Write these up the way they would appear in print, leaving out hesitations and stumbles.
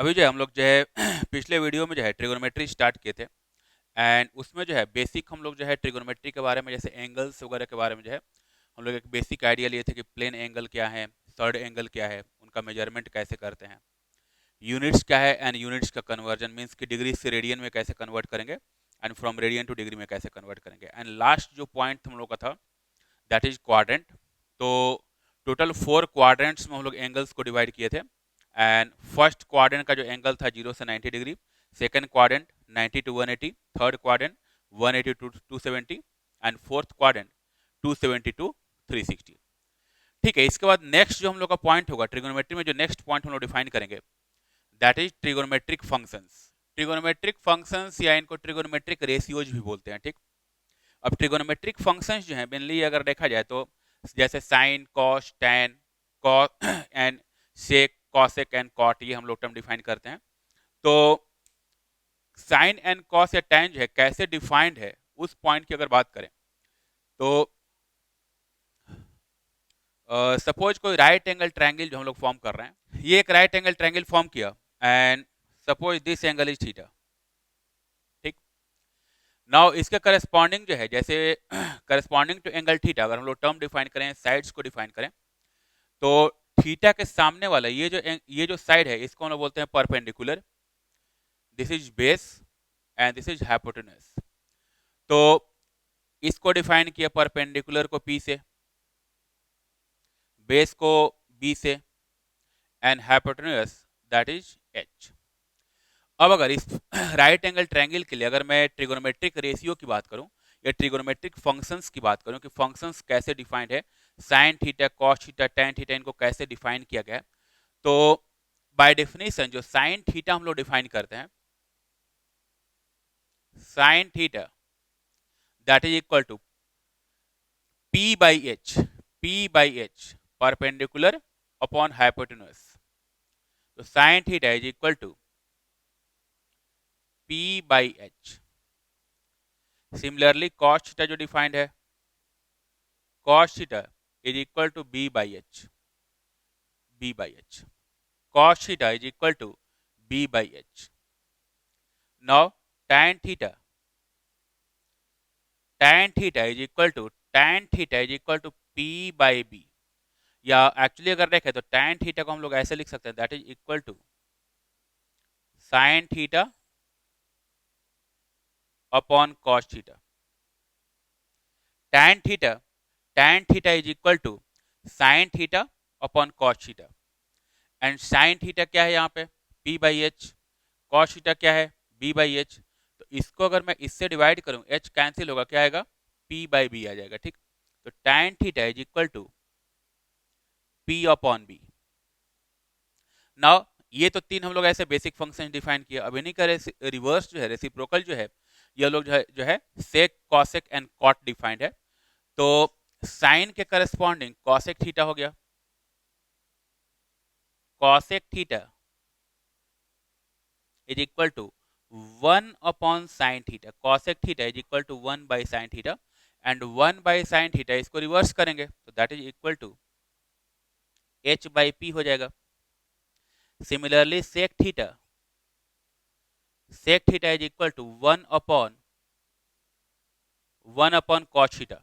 अभी जो है हम लोग जो है पिछले वीडियो में जो है ट्रिगोनोमेट्री स्टार्ट किए थे। एंड उसमें जो है बेसिक हम लोग जो है ट्रिगोनोमेट्री के बारे में, जैसे एंगल्स वगैरह के बारे में जो है हम लोग एक बेसिक आइडिया लिए थे कि प्लेन एंगल क्या है, थर्ड एंगल क्या है, उनका मेजरमेंट कैसे करते हैं, यूनिट्स क्या है, एंड यूनिट्स का कन्वर्जन मीन्स कि डिग्री से रेडियन में कैसे कन्वर्ट करेंगे, and from radian two degree में कैसे कन्वर्ट करेंगे। एंड लास्ट जो पॉइंट हम लोग का था दैट इज क्वाड्रेंट। तो टोटल 4 क्वाड्रेंट्स में हम लोग एंगल्स को डिवाइड किए थे। एंड फर्स्ट क्वाड्रेंट का जो एंगल था 0 से 90 degree, second quadrant 90 to 180, third quadrant 180 to 270, and fourth quadrant 270 to 360। ठीक है, इसके बाद नेक्स्ट जो हम लोग का पॉइंट होगा ट्रिगोनोमेट्री में, जो नेक्स्ट पॉइंट हम लोग डिफाइन करेंगे that is trigonometric functions. Trigonometric functions या इनको ट्रिगोनोमेट्रिक रेशियोज भी बोलते हैं। ठीक, अब ट्रिगोनोमेट्रिक फंक्शंस जो है मेनली अगर देखा जाए तो जैसे sine, cos, tan, cos and sec, cosec and cot, ये हम लोग टर्म डिफाइन करते हैं। तो साइन एंड कॉस या टैन जो है कैसे डिफाइंड है, उस पॉइंट की अगर बात करें तो सपोज कोई राइट एंगल ट्रायंगल जो हम लोग फॉर्म कर रहे हैं, ये एक राइट एंगल ट्रायंगल फॉर्म किया and suppose this angle is theta. ठीक, नाउ इसके करस्पॉन्डिंग जो है, जैसे करस्पॉन्डिंग टू एंगल थीटा अगर हम लोग टर्म डिफाइन करें, साइड्स को डिफाइन करें, तो थीटा के सामने वाला ये जो साइड है इसको हम लोग बोलते हैं perpendicular. This is base and this is hypotenuse. तो इसको डिफाइन किया परपेंडिकुलर को P से, बेस को B से, and hypotenuse that is H। अब अगर इस राइट एंगल ट्रायंगल के लिए अगर मैं ट्रिगोनोमेट्रिक रेशियो की बात करूं या ट्रिगोनोमेट्रिक फंक्शंस की बात करूं कि फंक्शंस कैसे डिफाइंड है, sine theta, cos theta, tan theta, इनको कैसे डिफाइन किया गया है, तो बाय डेफिनेशन जो साइन थीटा हम लोग डिफाइन करते हैं, sine theta that is equal to P by H, P by H perpendicular upon hypotenuse. तो sine theta is equal to P by H। Similarly cos theta जो defined है, cos theta is equal to b by h, b by h, cos theta is equal to b by h. Now tan theta is equal to p by b, या actually अगर देखें तो tan theta को हम लोग ऐसे लिख सकते हैं that is equal to sine theta upon cos theta. tan theta is equal to sin theta upon cos theta, and sin theta क्या है यहाँ पे P by H, cos theta क्या है B बाई एच। तो इसको अगर मैं इससे डिवाइड करूं, H कैंसिल होगा, क्या आएगा P बाई बी आ जाएगा। ठीक, तो tan theta is equal to P upon B. Now ये तो तीन हम लोग ऐसे बेसिक फंक्शन डिफाइन किया। अब इन्हीं का रिवर्स जो है, रेसिप्रोकल जो है, ये लोग जो है sec, cosec and cot defined है। तो साइन के करस्पॉन्डिंग कॉसेक थीटा हो गया, cosec theta is equal to 1 upon sine theta, cosec theta is equal to 1 by sine theta, and 1 by sine theta इसको रिवर्स करेंगे तो that is equal to H by P हो जाएगा। Similarly sec theta is equal to 1 upon cos theta,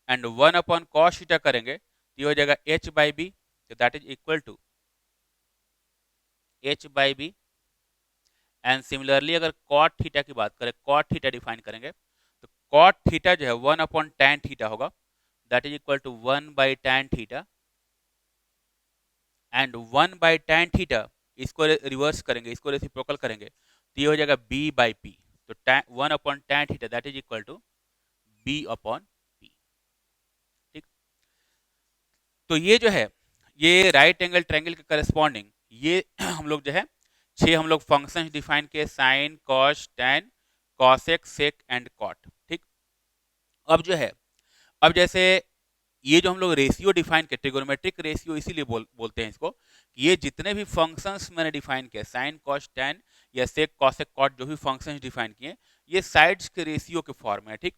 and 1 upon cos theta करेंगे तो ये हो जाएगा H बाई बी, तो that is equal to H by B. And similarly अगर cot theta की बात करें, कॉट थीटा डिफाइन करेंगे तो कॉट थीटा जो है 1 अपॉन टैन थीटा होगा, that is equal to 1 by tan theta, and 1 by tan theta इसको रिवर्स करेंगे, इसको रेसिप्रोकल करेंगे तो ये हो जाएगा B बाई पी। तो 1 upon tan theta that is equal to B upon P. ठीक, तो ये जो है ये राइट एंगल ट्रायंगल के करस्पॉन्डिंग ये हम लोग जो है 6 हम लोग फंक्शंस डिफाइन किए, sine, cos, tan, cosec, sec and cot. ठीक, अब जो है, अब जैसे ये जो हम लोग रेशियो डिफाइन किए, ट्रिगोनोमेट्रिक रेशियो इसीलिए बोलते हैं इसको, कि ये जितने भी फंक्शंस मैंने डिफाइन किए, साइन, कॉस, टैन या सेक, कॉसेक, कॉट, जो भी फंक्शंस डिफाइन किए, ये साइड्स के रेशियो के फॉर्म है। ठीक,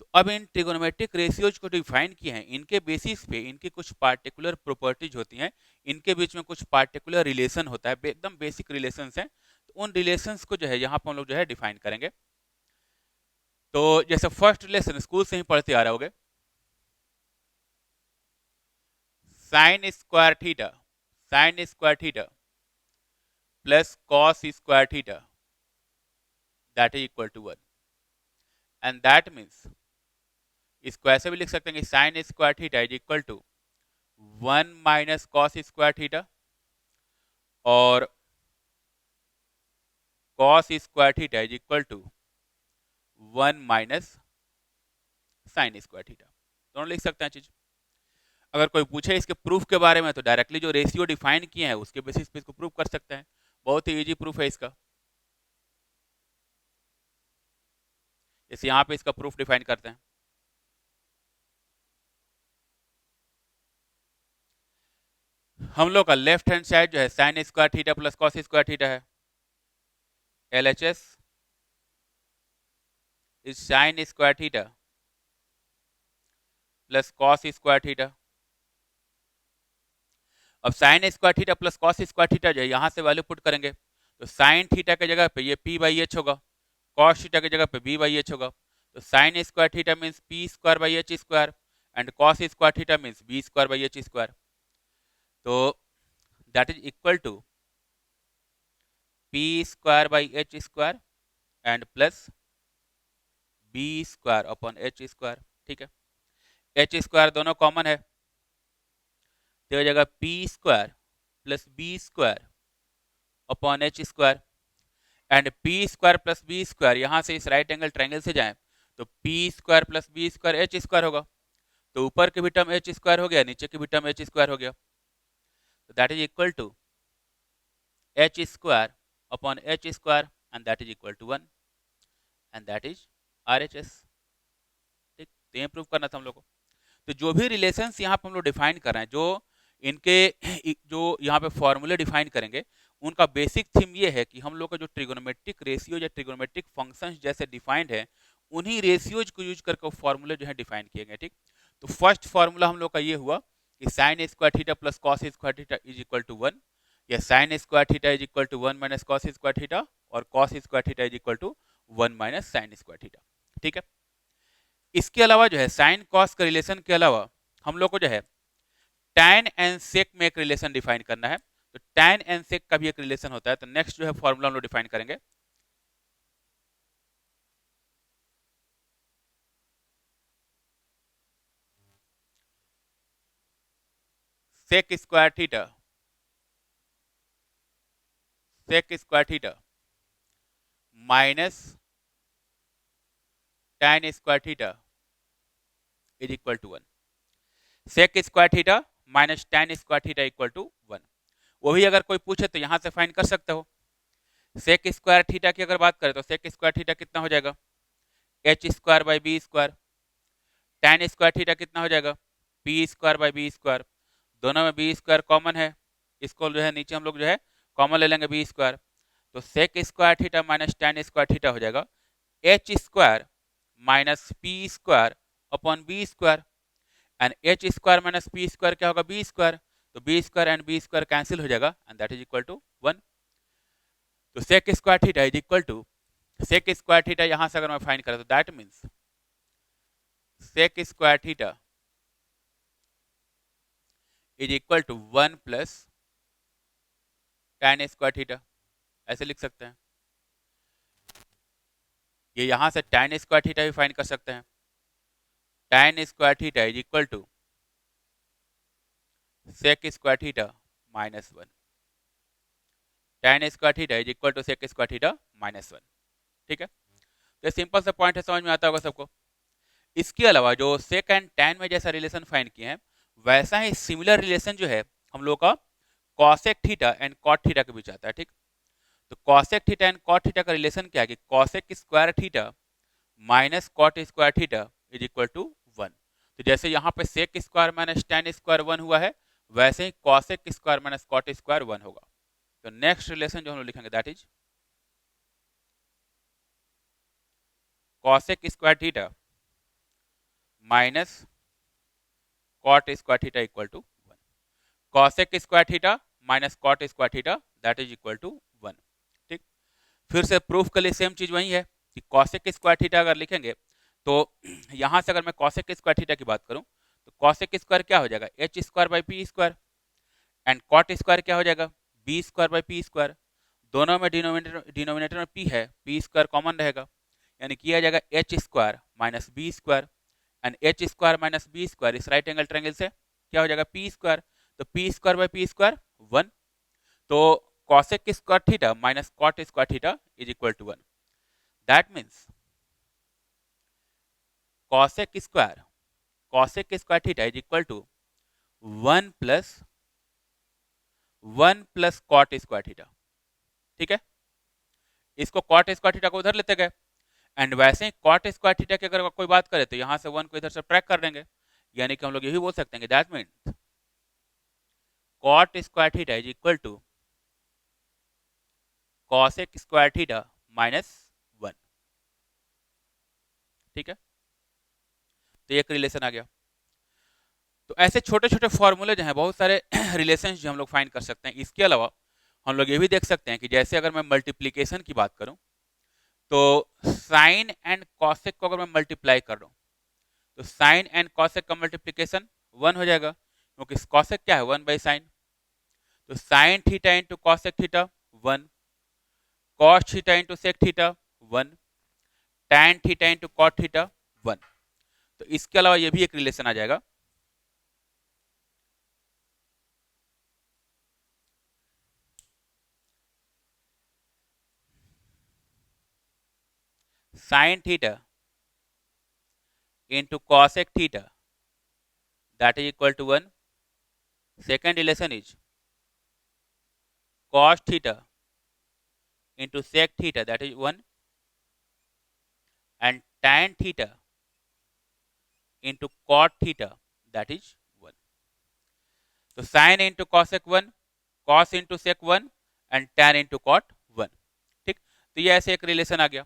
तो अब इन ट्रिगोनोमेट्रिक रेशियोज को डिफाइन किए हैं, इनके बेसिस पे इनकी कुछ पार्टिकुलर प्रॉपर्टीज होती हैं, इनके बीच में कुछ पार्टिकुलर रिलेशन होता है, एकदम बेसिक रिलेशंस हैं। तो उन रिलेशंस को जो है यहाँ पर हम लोग जो है डिफाइन करेंगे। तो जैसे फर्स्ट रिलेशन स्कूल से ही पढ़ते आ रहे होगे, sine square theta plus cos square theta that is equal to 1, and that means इसको ऐसे भी लिख सकते हैं कि sine square theta is equal to 1 minus cos square theta और cos square theta is equal to 1 minus sine square theta. दोनों लिख सकते हैं चीज। अगर कोई पूछे इसके प्रूफ के बारे में तो डायरेक्टली जो रेशियो डिफाइन किए हैं उसके बेसिस पे इसको प्रूफ कर सकते हैं। बहुत ही इजी प्रूफ है इसका। जैसे यहाँ पे इसका प्रूफ डिफाइन करते हैं। हम लोग का लेफ्ट हैंड साइड जो है sine square theta plus cos square theta है, LHS is sine square theta plus cos square theta. अब sine square theta plus cos square theta जो है यहाँ से वैल्यू पुट करेंगे तो साइन थीटा के जगह पे ये p/h होगा, कॉस थीटा की जगह पे b/h होगा। तो sine square theta means p square by h square and cos square theta means b square by h square. तो that is equal to p square by h square and plus b square upon h square. ठीक है, h square दोनों common है तो जगह p square plus b square upon h square and p square plus b square यहाँ से इस right angle triangle से जाएं तो p square plus b square h square होगा। तो ऊपर की भी टर्म h स्क्वायर हो गया, नीचे की भी टर्म h स्क्वायर हो गया। तो that is equal to h square upon h square and that is equal to 1 and that is RHS। ठीक, तो ये प्रूव करना था हम लोग को। तो जो भी रिलेशंस यहाँ पे हम लोग डिफाइन कर रहे हैं, जो इनके जो यहाँ पे फॉर्मूले डिफाइन करेंगे, उनका बेसिक थीम ये है कि हम लोग का जो ट्रिगोनोमेट्रिक रेशियो या ट्रिगोनोमेट्रिक फंक्शंस जैसे डिफाइंड है उन्हीं रेशियोज को यूज करके फॉर्मूले जो है डिफाइन किए गए। ठीक, तो फर्स्ट फॉर्मूला हम लोग का ये हुआ कि sine square theta plus cos square theta is equal to 1, या sine square theta is equal to 1 minus cos square theta और cos square theta is equal to 1 minus sine square theta. ठीक है, इसके अलावा जो है साइन कॉस के relation के अलावा हम लोग को जो है टैन एंड सेक में एक रिलेशन डिफाइन करना है। तो टैन एंड सेक का भी एक रिलेशन होता है। तो नेक्स्ट जो है फॉर्मूला हम लोग डिफाइन करेंगे, sec square theta minus tan square theta is equal to 1। Sec square theta minus tan square theta equal to 1। वो भी अगर कोई पूछे तो यहां से फाइंड कर सकते हो। सेक स्क्वायर थीटा की अगर बात करें तो सेक स्क्वायर थीटा कितना हो जाएगा, H square by B square. Tan square theta कितना हो जाएगा, P square by B square. दोनों में बी स्क्वायर कॉमन है, इसको जो है नीचे हम लोग जो है कॉमन ले लेंगे बी स्क्वायर। तो sec square theta minus tan square theta हो जाएगा H square minus P square upon B square and H square minus P square क्या होगा, बी स्क्वायर। तो B square and B square cancel हो जाएगा and that is equal to 1। तो sec square theta is equal to, sec square theta यहां से अगर मैं फाइंड करें तो that means sec square theta is equal to 1 plus tan square theta, ऐसे लिख सकते हैं। ये यहां से टैन स्क्वायर थीटा भी फाइंड कर सकते हैं। Tan square theta is equal to sec square theta minus 1। Tan square theta is equal to sec square theta minus 1। ठीक है, तो सिंपल सा पॉइंट है, समझ में आता होगा सबको। इसके अलावा जो सेक एंड टैन में जैसा रिलेशन फाइंड किए हैं वैसा ही सिमिलर रिलेशन जो है हम लोग का cosec theta and cot theta के बीच आता है। ठीक, तो cosec theta and cot theta का रिलेशन क्या है कि cosec square theta minus cot square theta is equal to 1। तो जैसे यहाँ पे sec square minus tan square 1 हुआ है, वैसे ही cosec square minus cot square 1 होगा। तो नेक्स्ट रिलेशन जो हम लोग लिखेंगे that is cosec square theta minus cot square theta equal to 1। Cosec square theta minus cot square theta that is equal to 1। ठीक, फिर से प्रूफ के लिए सेम चीज वही है कि कॉसेक स्क्वायर थीटा अगर लिखेंगे तो यहां से अगर मैं कॉसेक स्क्वायर थीटा की बात करूं तो कॉसेक स्क्वायर क्या हो जाएगा, H square by P square, and cot square क्या हो जाएगा, B square by P square. दोनों में डिनोमिनेटर में पी है, पी स्क्वायर कॉमन रहेगा, यानी किया जाएगा H square minus B square, and H square minus B square इस राइट एंगल ट्रायंगल से क्या हो जाएगा, पी स्क्वायर। तो P square by P square 1। तो cosec square theta minus cot square theta is equal to 1। That means cosec square theta is equal to 1 plus cot square theta. ठीक है, इसको cot square theta को उधर लेते गए, and वैसे ही cot square theta की अगर कोई बात करें तो यहां से 1 को इधर से ट्रैक कर देंगे, यानी कि हम लोग यही बोल सकते हैं कि that means cot square theta is equal to cosec square theta minus 1। ठीक है, तो एक रिलेशन आ गया। तो ऐसे छोटे छोटे फॉर्मूले जो हैं, बहुत सारे रिलेशन जो हम लोग फाइंड कर सकते हैं। इसके अलावा हम लोग ये भी देख सकते हैं कि जैसे अगर मैं मल्टीप्लीकेशन की बात करूं तो साइन एंड कॉसेक को अगर मैं मल्टीप्लाई कर रहा हूं तो साइन एंड कॉसेक का मल्टीप्लीकेशन 1 हो जाएगा, क्योंकि कॉसेक क्या है, 1 बाई साइन। तो sine theta into cosec theta 1, cos theta into sec theta 1, tan theta into cot theta 1। तो इसके अलावा ये भी एक रिलेशन आ जाएगा, sign theta into cosec theta that is equal to 1. Second relation is cos theta into sec theta that is 1, and tan theta into cot theta that is 1. तो sin into cosec 1, cos into sec 1 and tan into cot 1। ठीक, तो ये ऐसे एक relation आ गया।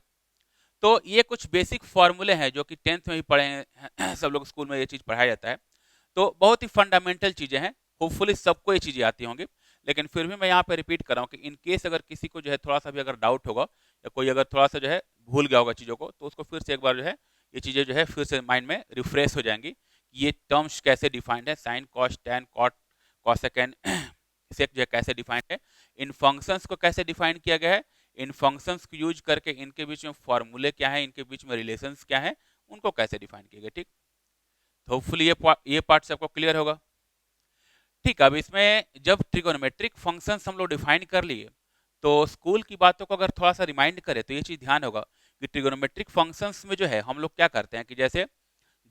तो ये कुछ बेसिक फॉर्मूले हैं जो कि 10th में भी पढ़े हैं सब लोग स्कूल में ये चीज़ पढ़ाया जाता है। तो बहुत ही फंडामेंटल चीज़ें हैं, होपफुली सबको ये चीज़ें आती होंगी, लेकिन फिर भी मैं यहाँ पे रिपीट कर रहा हूँ कि इन केस अगर किसी को जो है थोड़ा सा भी अगर डाउट होगा या कोई अगर थोड़ा सा जो है भूल गया होगा चीज़ों को, तो उसको फिर से एक बार जो है ये चीज़ें जो है फिर से माइंड में रिफ्रेश हो जाएंगी। ये टर्म्स कैसे डिफाइंड है, साइन कॉस टैन कॉट कॉसेकेंड सेक जो है कैसे डिफाइंड है, इन फंक्शंस को कैसे डिफाइन किया गया है, इन फंक्शंस को यूज करके इनके बीच में फॉर्मूले क्या है, इनके बीच में रिलेशंस क्या है, उनको कैसे डिफाइन किया गया। ठीक, तो होपफुली ये पार्ट सबको क्लियर होगा। ठीक, अब इसमें जब ट्रिगोनोमेट्रिक फंक्शंस हम लोग डिफाइन कर लिए तो स्कूल की बातों को अगर थोड़ा सा रिमाइंड करें तो ये चीज़ ध्यान होगा कि ट्रिगोनोमेट्रिक फंक्शंस में जो है हम लोग क्या करते हैं कि जैसे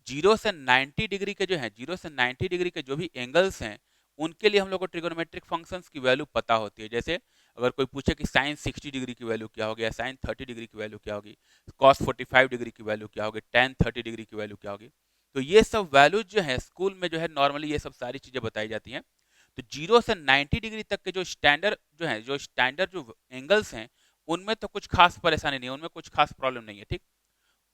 0 से 90 डिग्री के जो है 0 से 90 डिग्री के जो भी एंगल्स हैं उनके लिए हम लोग को ट्रिगोनोमेट्रिक फंक्शंस की वैल्यू पता होती है। जैसे अगर कोई पूछे कि साइन 60 डिग्री की वैल्यू क्या होगी, साइन 30 डिग्री की वैल्यू क्या होगी, कॉस 45 डिग्री की वैल्यू क्या होगी, टेन 30 डिग्री की वैल्यू क्या होगी, तो ये सब वैल्यूज जो है स्कूल में जो है नॉर्मली ये सब सारी चीज़ें बताई जाती हैं। तो 0 से 90 डिग्री तक के जो स्टैंडर्ड जो एंगल्स हैं उनमें तो कुछ खास परेशानी नहीं है, उनमें कुछ खास प्रॉब्लम नहीं है। ठीक,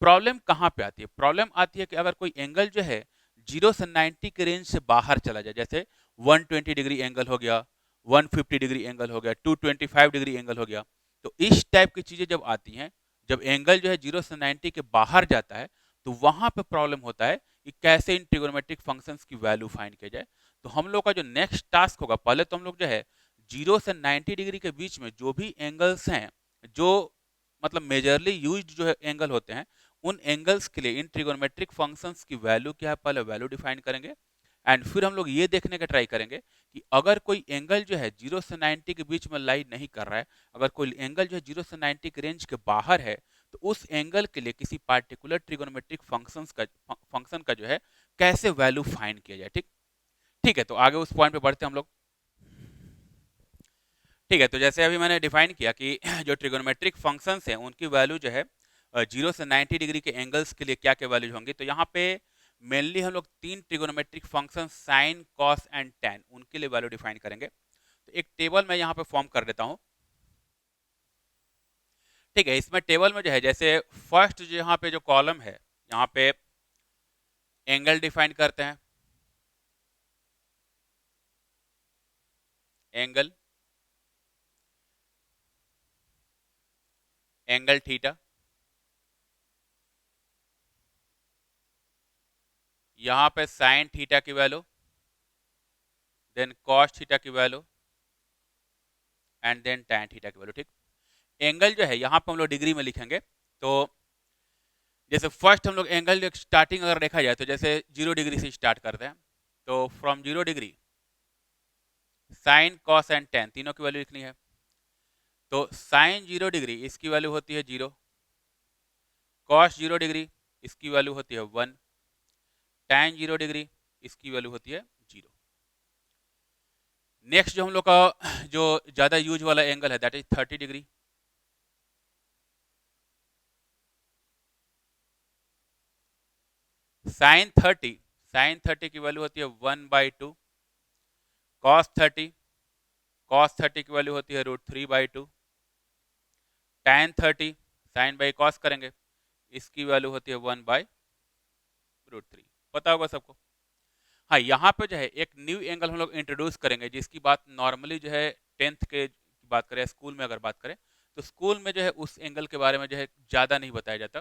प्रॉब्लम कहाँ पे आती है, प्रॉब्लम आती है कि अगर कोई एंगल जो है 0 से 90 के रेंज से बाहर चला जाए, जैसे 120 डिग्री एंगल हो गया, 150 डिग्री एंगल हो गया, 225 डिग्री एंगल हो गया, तो इस टाइप की चीज़ें जब आती हैं, जब एंगल जो है 0 से 90 के बाहर जाता है तो वहाँ पे प्रॉब्लम होता है कि कैसे इन ट्रिगोनोमेट्रिक फंक्शंस की वैल्यू फाइंड किया जाए। तो हम लोग का जो नेक्स्ट टास्क होगा, पहले तो हम लोग जो है 0 से 90 डिग्री के बीच में जो भी एंगल्स हैं, जो मतलब मेजरली यूज्ड जो है एंगल होते हैं, उन एंगल्स के लिए इन ट्रिगोनोमेट्रिक फंक्शंस की वैल्यू क्या है पहले वैल्यू डिफाइन करेंगे, एंड फिर हम लोग ये देखने का ट्राई करेंगे कि अगर कोई एंगल जो है 0 से 90 के बीच में लाई नहीं कर रहा है, अगर कोई एंगल जो है 0 से 90 के रेंज के बाहर है, तो उस एंगल के लिए किसी पार्टिकुलर ट्रिगोनोमेट्रिक फंक्शन का जो है कैसे वैल्यू फाइंड किया जाए। ठीक, ठीक है, तो आगे उस पॉइंट पे बढ़ते हैं हम लोग। ठीक है, तो जैसे अभी मैंने डिफाइन किया कि जो ट्रिगोनोमेट्रिक फंक्शंस हैं उनकी वैल्यू जो है 0 से 90 डिग्री के एंगल्स के लिए क्या क्या वैल्यूज होंगी, तो यहाँ पे मेनली हम लोग 3 trigonometric function sine cos and tan उनके लिए वैल्यू डिफाइन करेंगे। तो एक टेबल मैं यहाँ पे फॉर्म कर देता हूँ। ठीक है, इसमें टेबल में जो है जैसे फर्स्ट जो यहाँ पे जो कॉलम है, यहाँ पे एंगल डिफाइन करते हैं, एंगल, एंगल थीटा, यहां पे साइन थीटा की वैल्यू, देन कॉस थीटा की value and then tan theta की वैल्यू। ठीक, एंगल जो है यहाँ पे हम लोग डिग्री में लिखेंगे। तो जैसे फर्स्ट हम लोग एंगल स्टार्टिंग अगर देखा जाए तो जैसे 0 डिग्री से स्टार्ट करते हैं, तो from 0 degree sine cos and tan तीनों की वैल्यू लिखनी है। तो साइन 0 डिग्री इसकी वैल्यू होती है 0, कॉस 0 डिग्री इसकी वैल्यू होती है 1, टैन 0 डिग्री इसकी वैल्यू होती है 0। नेक्स्ट जो हम लोग का जो ज्यादा यूज वाला एंगल है दैट इज 30 डिग्री। साइन 30 की वैल्यू होती है 1/2, कॉस 30 की वैल्यू होती है √3/2, tan 30 साइन बाई कॉस करेंगे इसकी वैल्यू होती है 1/√3। पता होगा सबको। हाँ, यहाँ पे जो है एक न्यू एंगल हम लोग इंट्रोड्यूस करेंगे जिसकी बात नॉर्मली जो है 10th के बात करें, स्कूल में अगर बात करें तो स्कूल में जो है उस एंगल के बारे में जो है ज़्यादा नहीं बताया जाता।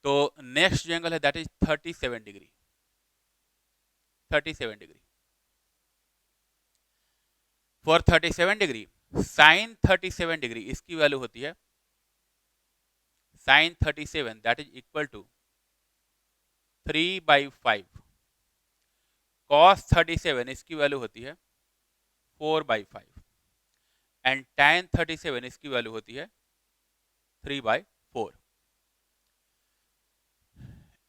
तो नेक्स्ट जो एंगल है that is 37 degree. 37 degree, for 37 degree sine 37 degree इसकी वैल्यू होती है sine 37 that is equal to 3/5, cos 37 इसकी वैल्यू होती है 4/5 एंड tan 37 इसकी वैल्यू होती है 3/4।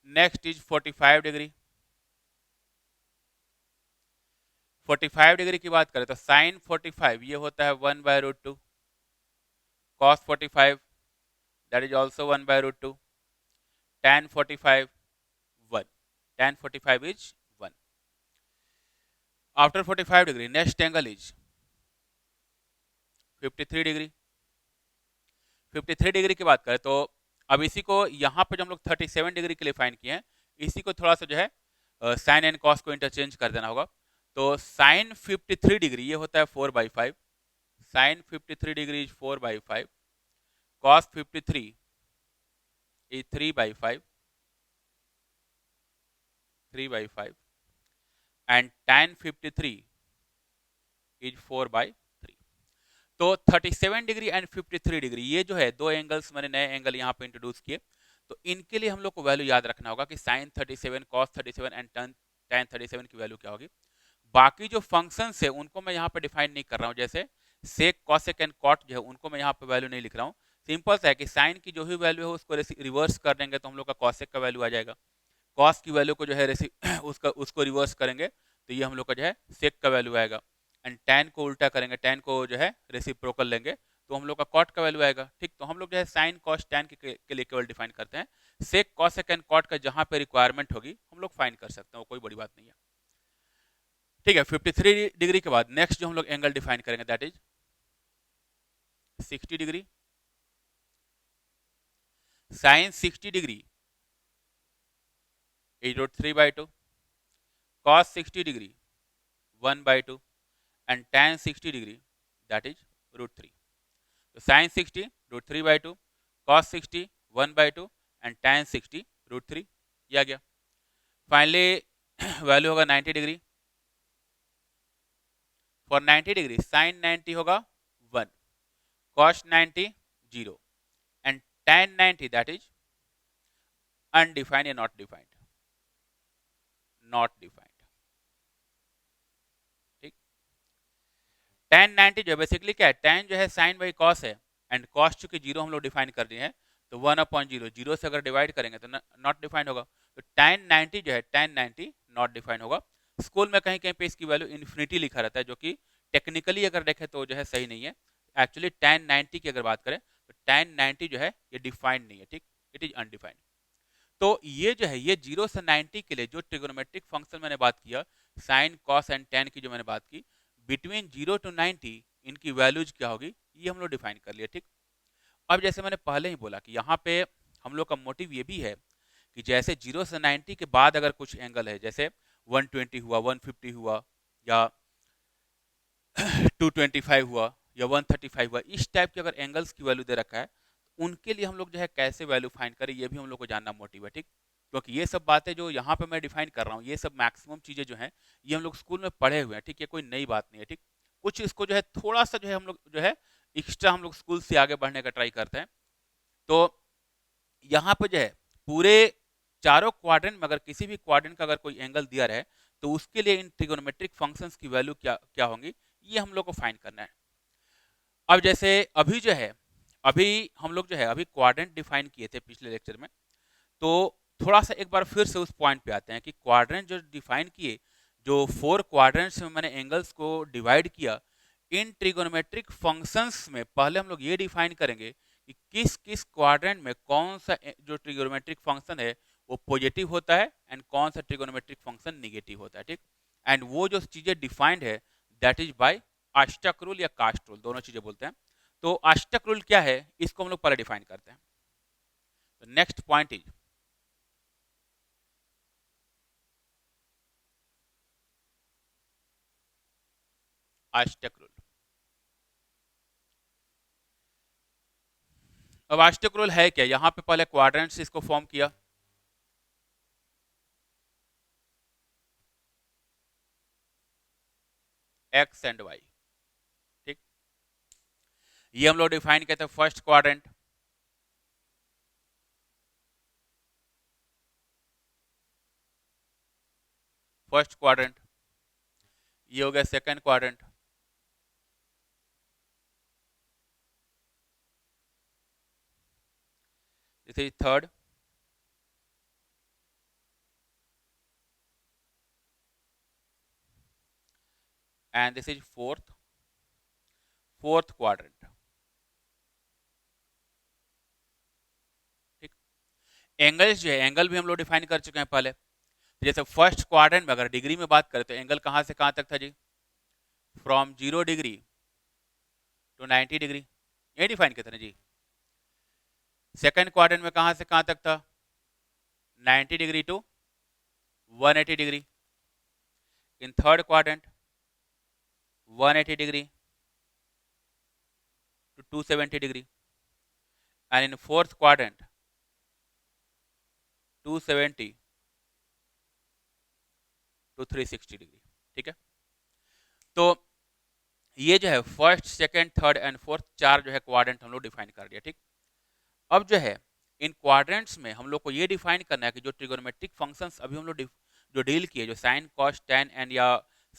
Next is 45 degree. 45 डिग्री की बात करें तो साइन 45 ये होता है 1/√2, cos 45 that is also 1/√2, tan 45 1, tan 45 is 1। After 45 degree next angle is 53 degree. 53 degree की बात करें तो अब इसी को यहाँ पे जो हम लोग 37 डिग्री के लिए फाइन किए हैं इसी को थोड़ा सा जो है साइन एंड कॉस को इंटरचेंज कर देना होगा। तो साइन 53 डिग्री ये होता है 4/5, sine 53 degree is 4/5, cos 53 is 3/5 and tan 53 is 4/3। तो 37 डिग्री एंड 53 डिग्री ये जो है दो एंगल्स मैंने नए एंगल यहाँ पे इंट्रोड्यूस किए। तो इनके लिए हम लोग को वैल्यू याद रखना होगा कि साइन 37, कॉस 37 एंड tan 37 की वैल्यू क्या होगी। बाकी जो फंक्शंस है उनको मैं यहाँ पे डिफाइन नहीं कर रहा हूँ, जैसे सेक, कॉसेक एंड कॉट जो है उनको मैं यहाँ पे वैल्यू नहीं लिख रहा हूँ। सिंपल सा है कि साइन की जो भी वैल्यू है उसको रिवर्स कर देंगे तो हम लोग का कॉसेक का वैल्यू आ जाएगा, कॉस की वैल्यू को जो है उसको रिवर्स करेंगे तो ये हम लोग का जो है सेक का वैल्यू आएगा, एंड टैन को उल्टा करेंगे, टैन को जो है रेसिप्रोकल लेंगे तो हम लोग का कॉट का वैल्यू आएगा। ठीक, तो हम लोग जो है साइन कॉस टैन के लिए केवल डिफाइन करते हैं, सेक कॉसेक एंड कॉट का जहां पे रिक्वायरमेंट होगी हम लोग फाइन कर सकते हैं, वो कोई बड़ी बात नहीं है। ठीक है, 53 डिग्री के बाद नेक्स्ट जो हम लोग एंगल डिफाइन करेंगे that is 60 degree. Sine 60 degree is √3/2, cos 60 degree 1/2 and tan 60 degree that is √3। तो साइन 60 √3/2, cos 60 1/2 एंड tan 60 √3, ये आ गया। फाइनली वैल्यू होगा 90 डिग्री। फॉर 90 डिग्री साइन 90 होगा 1, cos 90 0 and tan 90 that is undefined या not defined, not defined. ठीक, tan 90 जो है basically क्या है, tan जो है साइन बाई कॉस है एंड कॉस चूंकि 0 हम लोग डिफाइन कर दिए हैं तो 1/0, 0 से अगर डिवाइड करेंगे तो नॉट डिफाइंड होगा। तो tan 90 जो है tan 90 नॉट डिफाइंड होगा। स्कूल में कहीं कहीं पे इसकी वैल्यू इन्फिनिटी लिखा रहता है जो कि टेक्निकली अगर देखें तो जो है सही नहीं है। एक्चुअली tan 90 की अगर बात करें तो tan 90 जो है ये डिफाइंड नहीं है, ठीक, इट इज अनडिफाइंड। तो ये जो है ये 0 से 90 के लिए जो ट्रिगोनोमेट्रिक फंक्शन मैंने बात किया, साइन कॉस एंड tan की जो मैंने बात की, बिटवीन 0 to 90 इनकी वैल्यूज क्या होगी ये हम लोग डिफाइन कर लिया। ठीक, अब जैसे मैंने पहले ही बोला कि यहाँ पे हम लोग का मोटिव ये भी है कि जैसे 0 से 90 के बाद अगर कुछ एंगल है, जैसे 120 हुआ, 150 हुआ, या 225 हुआ, या 135 हुआ, इस टाइप के अगर एंगल्स की वैल्यू दे रखा है, उनके लिए हम लोग जो है कैसे वैल्यू फाइंड करें, ये भी हम लोग को जानना मोटिव है, ठीक। क्योंकि ये सब बातें जो यहाँ पे मैं डिफाइन कर रहा हूँ, ये सब मैक्सिमम चीज़ें जो हैं, ये हम लोग स्कूल में पढ़े हुए हैं, ठीक। ये कोई नई बात नहीं है, ठीक। कुछ इसको जो है थोड़ा सा जो है हम लोग जो है एक्स्ट्रा हम लोग स्कूल से आगे बढ़ने का ट्राई करते हैं। तो यहाँ पे जो है पूरे चारों क्वाड्रेंट में अगर किसी भी क्वाड्रेंट का अगर कोई एंगल दिया रहे, तो उसके लिए इन ट्रिगोनोमेट्रिक फंक्शंस की वैल्यू क्या क्या होंगी, ये हम लोग को फाइंड करना है। अब जैसे अभी जो है, अभी हम लोग जो है अभी क्वाड्रेंट डिफाइन किए थे पिछले लेक्चर में, तो थोड़ा सा एक बार फिर से उस पॉइंट पे आते हैं कि क्वाड्रेंट जो डिफाइन किए, जो 4 क्वाड्रेंट्स में मैंने एंगल्स को डिवाइड किया, इन ट्रिगोनोमेट्रिक फंक्शंस में पहले हम लोग ये डिफाइन करेंगे कि किस किस क्वाड्रेंट में कौन सा जो ट्रिगोनोमेट्रिक फंक्शन है वो पॉजिटिव होता है एंड कौन सा ट्रिगोनोमेट्रिक फंक्शन निगेटिव होता है, ठीक। एंड वो जो चीज़ें डिफाइंड है, दैट इज बाय अष्टक रूल या कास्ट रूल, दोनों चीज़ें बोलते हैं। तो अष्टक रूल क्या है, इसको हम लोग पहले डिफाइन करते हैं। नेक्स्ट पॉइंट इज अष्टक रूल। अब अष्टक रूल है क्या, यहां पे पहले क्वाड्रेंट्स इसको फॉर्म किया, एक्स एंड वाई, ठीक। ये हम लोग डिफाइन करते हैं फर्स्ट क्वाड्रेंट, फर्स्ट क्वाड्रेंट। ये हो गया second quadrant, this is third, and this is fourth, fourth quadrant, ठीक। एंगल्स जो है, एंगल भी हम लोग डिफाइन कर चुके हैं पहले। जैसे फर्स्ट क्वाड्रेंट में अगर डिग्री में बात करें तो एंगल कहां से कहां तक था जी, फ्रॉम 0 डिग्री टू 90 डिग्री, ये डिफाइन किया था ना जी। सेकंड क्वाड्रेंट में कहां से कहां तक था, 90 degree to 180 degree. In third quadrant 180 degree to 270 degree, and in fourth quadrant 270 to 360 degree, ठीक है। तो ये जो है first second third and fourth चार जो है क्वाड्रेंट हम लोग डिफाइन कर दिया, ठीक। अब जो है इन क्वाड्रेंट्स में हम लोग को ये डिफाइन करना है कि जो ट्रिगोनोमेट्रिक फंक्शंस अभी हम लोग जो डील किए, जो साइन कॉस टैन एंड या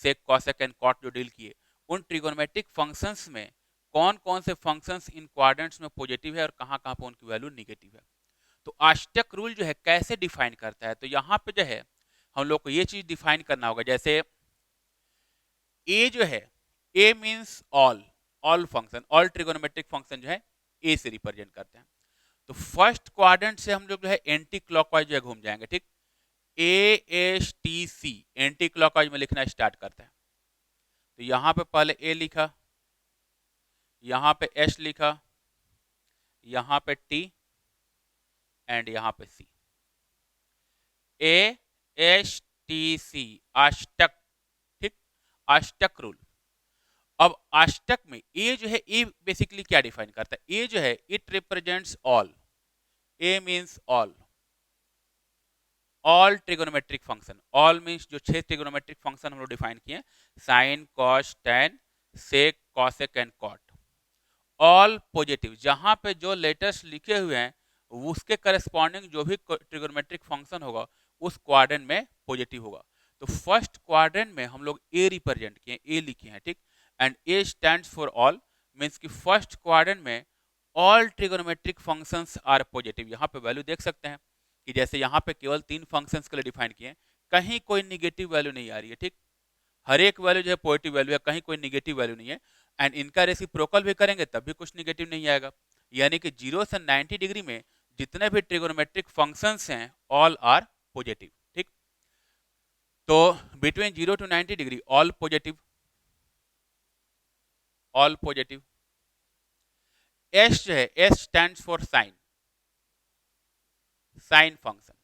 सेक कॉसेक एंड कॉट जो डील किए, उन ट्रिगोनोमेट्रिक फंक्शंस में कौन कौन से फंक्शंस इन क्वाड्रेंट्स में पॉजिटिव है और कहाँ कहाँ पे उनकी वैल्यू निगेटिव है। तो अष्टक रूल जो है कैसे डिफाइन करता है, तो यहाँ पे जो है हम लोग को ये चीज डिफाइन करना होगा। जैसे ए जो है, A means all, all function, all trigonometric function जो है ए से रिप्रेजेंट करते हैं। तो फर्स्ट क्वाड्रेंट से हम लोग जो है एंटी क्लॉकवाइज जो है घूम जाएंगे, ठीक। A S T C anti clockwise में लिखना स्टार्ट करते हैं। तो यहाँ पे पहले ए लिखा, यहाँ पे एस लिखा, यहाँ पे टी एंड यहाँ पे सी, ए एस टी सी, अष्टक, ठीक, अष्टक रूल। अब अष्टक में ए जो है, ए बेसिकली क्या डिफाइन करता है, ए जो है it represents all, A means all trigonometric function, all means जो 6 ट्रिगोनोमेट्रिक फंक्शन हम लोग डिफाइन किए, sine cos tan sec cosec and cot, all positive, जहां पे जो लेटर्स लिखे हुए हैं उसके करस्पॉन्डिंग जो भी ट्रिगोनोमेट्रिक फंक्शन होगा उस क्वाड्रेंट में पॉजिटिव होगा। तो फर्स्ट क्वाड्रेंट में हम लोग ए रिप्रेजेंट किए, ए लिखे हैं, ठीक। And A stands for all, means कि फर्स्ट क्वाड्रेंट में all trigonometric functions are positive. यहाँ पे वैल्यू देख सकते हैं कि जैसे यहाँ पे केवल 3 फंक्शंस के लिए डिफाइन किए, कहीं कोई निगेटिव वैल्यू नहीं आ रही है, ठीक। हर एक वैल्यू जो है पॉजिटिव वैल्यू है, कहीं कोई निगेटिव वैल्यू नहीं है। एंड इनका रेसिप्रोकल भी करेंगे तब भी कुछ निगेटिव नहीं आएगा। यानी कि 0 से 90 डिग्री में जितने भी ट्रिगोनोमेट्रिक फंक्शंस हैं ऑल आर पॉजिटिव, ठीक। तो between 0 to 90 degree all positive, all positive. S जो है, S stands for sine, sine function,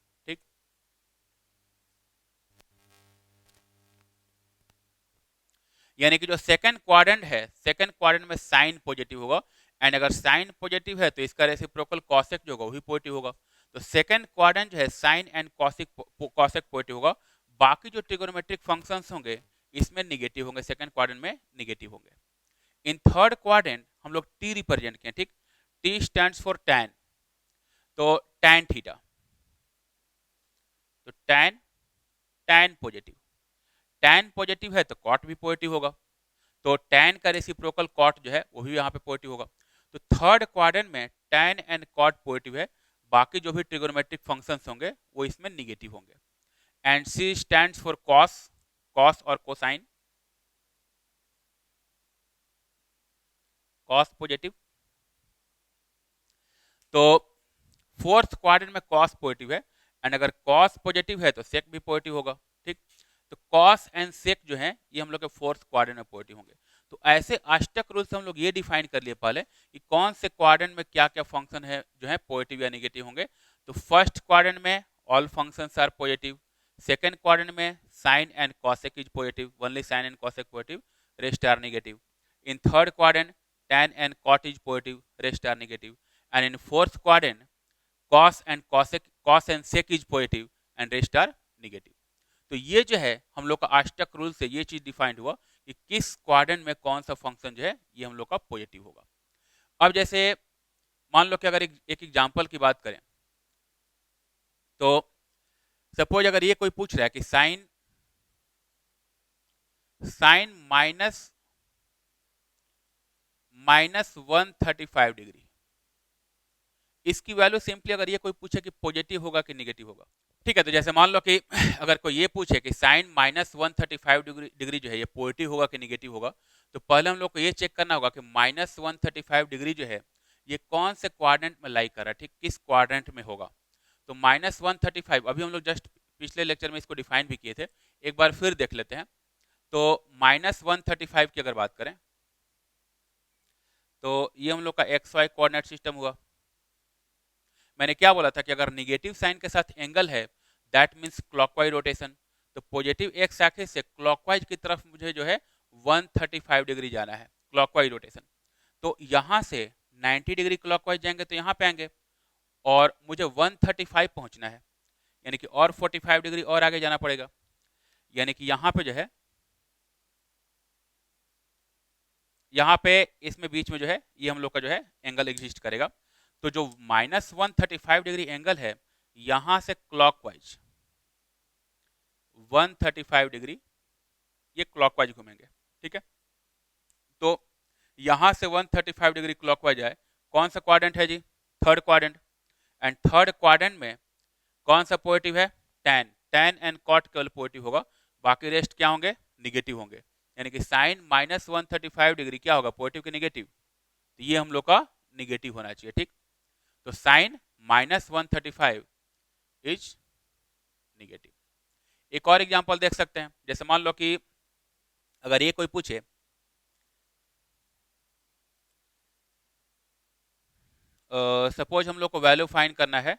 यानी कि जो सेकंड क्वाड्रेंट है, सेकंड क्वाड्रेंट में साइन पॉजिटिव होगा, एंड अगर साइन पॉजिटिव है तो इसका रेसिप्रोकल कॉसेक जो होगा वही पॉजिटिव होगा। तो सेकंड क्वाड्रेंट जो है साइन एंड कॉसेक पॉजिटिव होगा। बाकी जो ट्रिगोनोमेट्रिक फंक्शंस होंगे इसमें निगेटिव होंगे, सेकंड क्वाड्रेंट में निगेटिव होंगे। इन थर्ड क्वाड्रेंट हम लोग टी रिप्रेजेंट किए, ठीक। टी स्टैंड्स फॉर टैन, तो टैन थीटा, तो tan, tan positive, tan positive है तो कॉट भी पॉजिटिव होगा, तो टैन का रेसिप्रोकल कॉट जो है वो भी यहाँ पे पॉजिटिव होगा। तो थर्ड क्वाड्रेंट में टैन एंड कॉट पॉजिटिव है, बाकी जो भी ट्रिगोनोमेट्रिक फंक्शंस होंगे वो इसमें निगेटिव होंगे। And C stands for cos, cos और कोसाइन, कॉस पॉजिटिव, तो फोर्थ क्वाड्रेंट में कॉस पॉजिटिव है, एंड अगर कॉस पॉजिटिव है तो सेक भी पॉजिटिव होगा, ठीक। तो कॉस एंड सेक जो है ये हम लोग के फोर्थ क्वाड्रेंट में पॉजिटिव होंगे। तो ऐसे अष्टक रूल से हम लोग ये डिफाइन कर लिए पहले कि कौन से क्वाड्रेंट में क्या क्या फंक्शन है जो है पॉजिटिव या नेगेटिव होंगे। तो फर्स्ट क्वाड्रेंट में all functions are positive, second quadrant में sine and cosec is positive, only sine and cosec positive, rest are negative. In third quadrant tan and cot is positive, rest are negative, and in fourth quadrant cos and cosec, cos and sec is positive and rest are negative। तो ये जो है हम लोग का अष्टक rule से ये चीज डिफाइंड हुआ कि किस क्वाड्रेंट में कौन सा फंक्शन जो है ये हम लोग का पॉजिटिव होगा। अब जैसे मान लो कि अगर एक एग्जांपल की बात करें, तो सपोज अगर ये कोई पूछ रहा है कि साइन, साइन माइनस 135 डिग्री, इसकी वैल्यू सिंपली अगर ये कोई पूछे कि पॉजिटिव होगा कि नेगेटिव होगा, ठीक है। तो जैसे मान लो कि अगर कोई ये पूछे कि साइन माइनस 135 डिग्री जो है ये पॉजिटिव होगा कि नेगेटिव होगा, तो पहले हम लोग को ये चेक करना होगा कि माइनस 135 डिग्री जो है ये कौन से क्वाड्रेंट में लाई कर रहा है, ठीक, किस क्वाड्रेंट में होगा। तो माइनस 135 अभी हम लोग जस्ट पिछले लेक्चर में इसको डिफाइन भी किए थे, एक बार फिर देख लेते हैं। तो माइनस 135 की अगर बात करें तो ये हम लोग का एक्स वाई कोऑर्डिनेट सिस्टम हुआ। मैंने क्या बोला था कि अगर निगेटिव साइन के साथ एंगल है दैट मीन्स क्लॉकवाइज रोटेशन, तो पॉजिटिव एक्स एक्सिस से क्लॉकवाइज की तरफ मुझे जो है 135 डिग्री जाना है, क्लॉकवाइज रोटेशन। तो यहाँ से 90 डिग्री क्लॉकवाइज जाएंगे तो यहाँ पे आएंगे, और मुझे 135 पहुंचना है, यानी कि और 45 डिग्री और आगे जाना पड़ेगा, यानी कि यहाँ पे जो है, यहाँ पे इसमें बीच में जो है ये हम लोग का जो है एंगल एग्जिस्ट करेगा। तो जो माइनस 135 डिग्री एंगल है यहां से क्लॉकवाइज 135 डिग्री ये क्लॉकवाइज घूमेंगे, ठीक है। तो यहां से 135 डिग्री क्लॉकवाइज आए, कौन सा क्वाड्रेंट है जी, third quadrant. And third quadrant में कौन सा पॉजिटिव है, टैन, टैन एंड कॉट केवल पॉजिटिव होगा, बाकी रेस्ट क्या होंगे, निगेटिव होंगे। यानी कि साइन माइनस 135 डिग्री क्या होगा, पॉजिटिव कि निगेटिव, तो ये हम लोग का निगेटिव होना चाहिए, ठीक। तो साइन माइनस 135 इज निगेटिव। एक और एग्जांपल देख सकते हैं, जैसे मान लो कि अगर ये कोई पूछे सपोज हम लोग को वैल्यू फाइंड करना है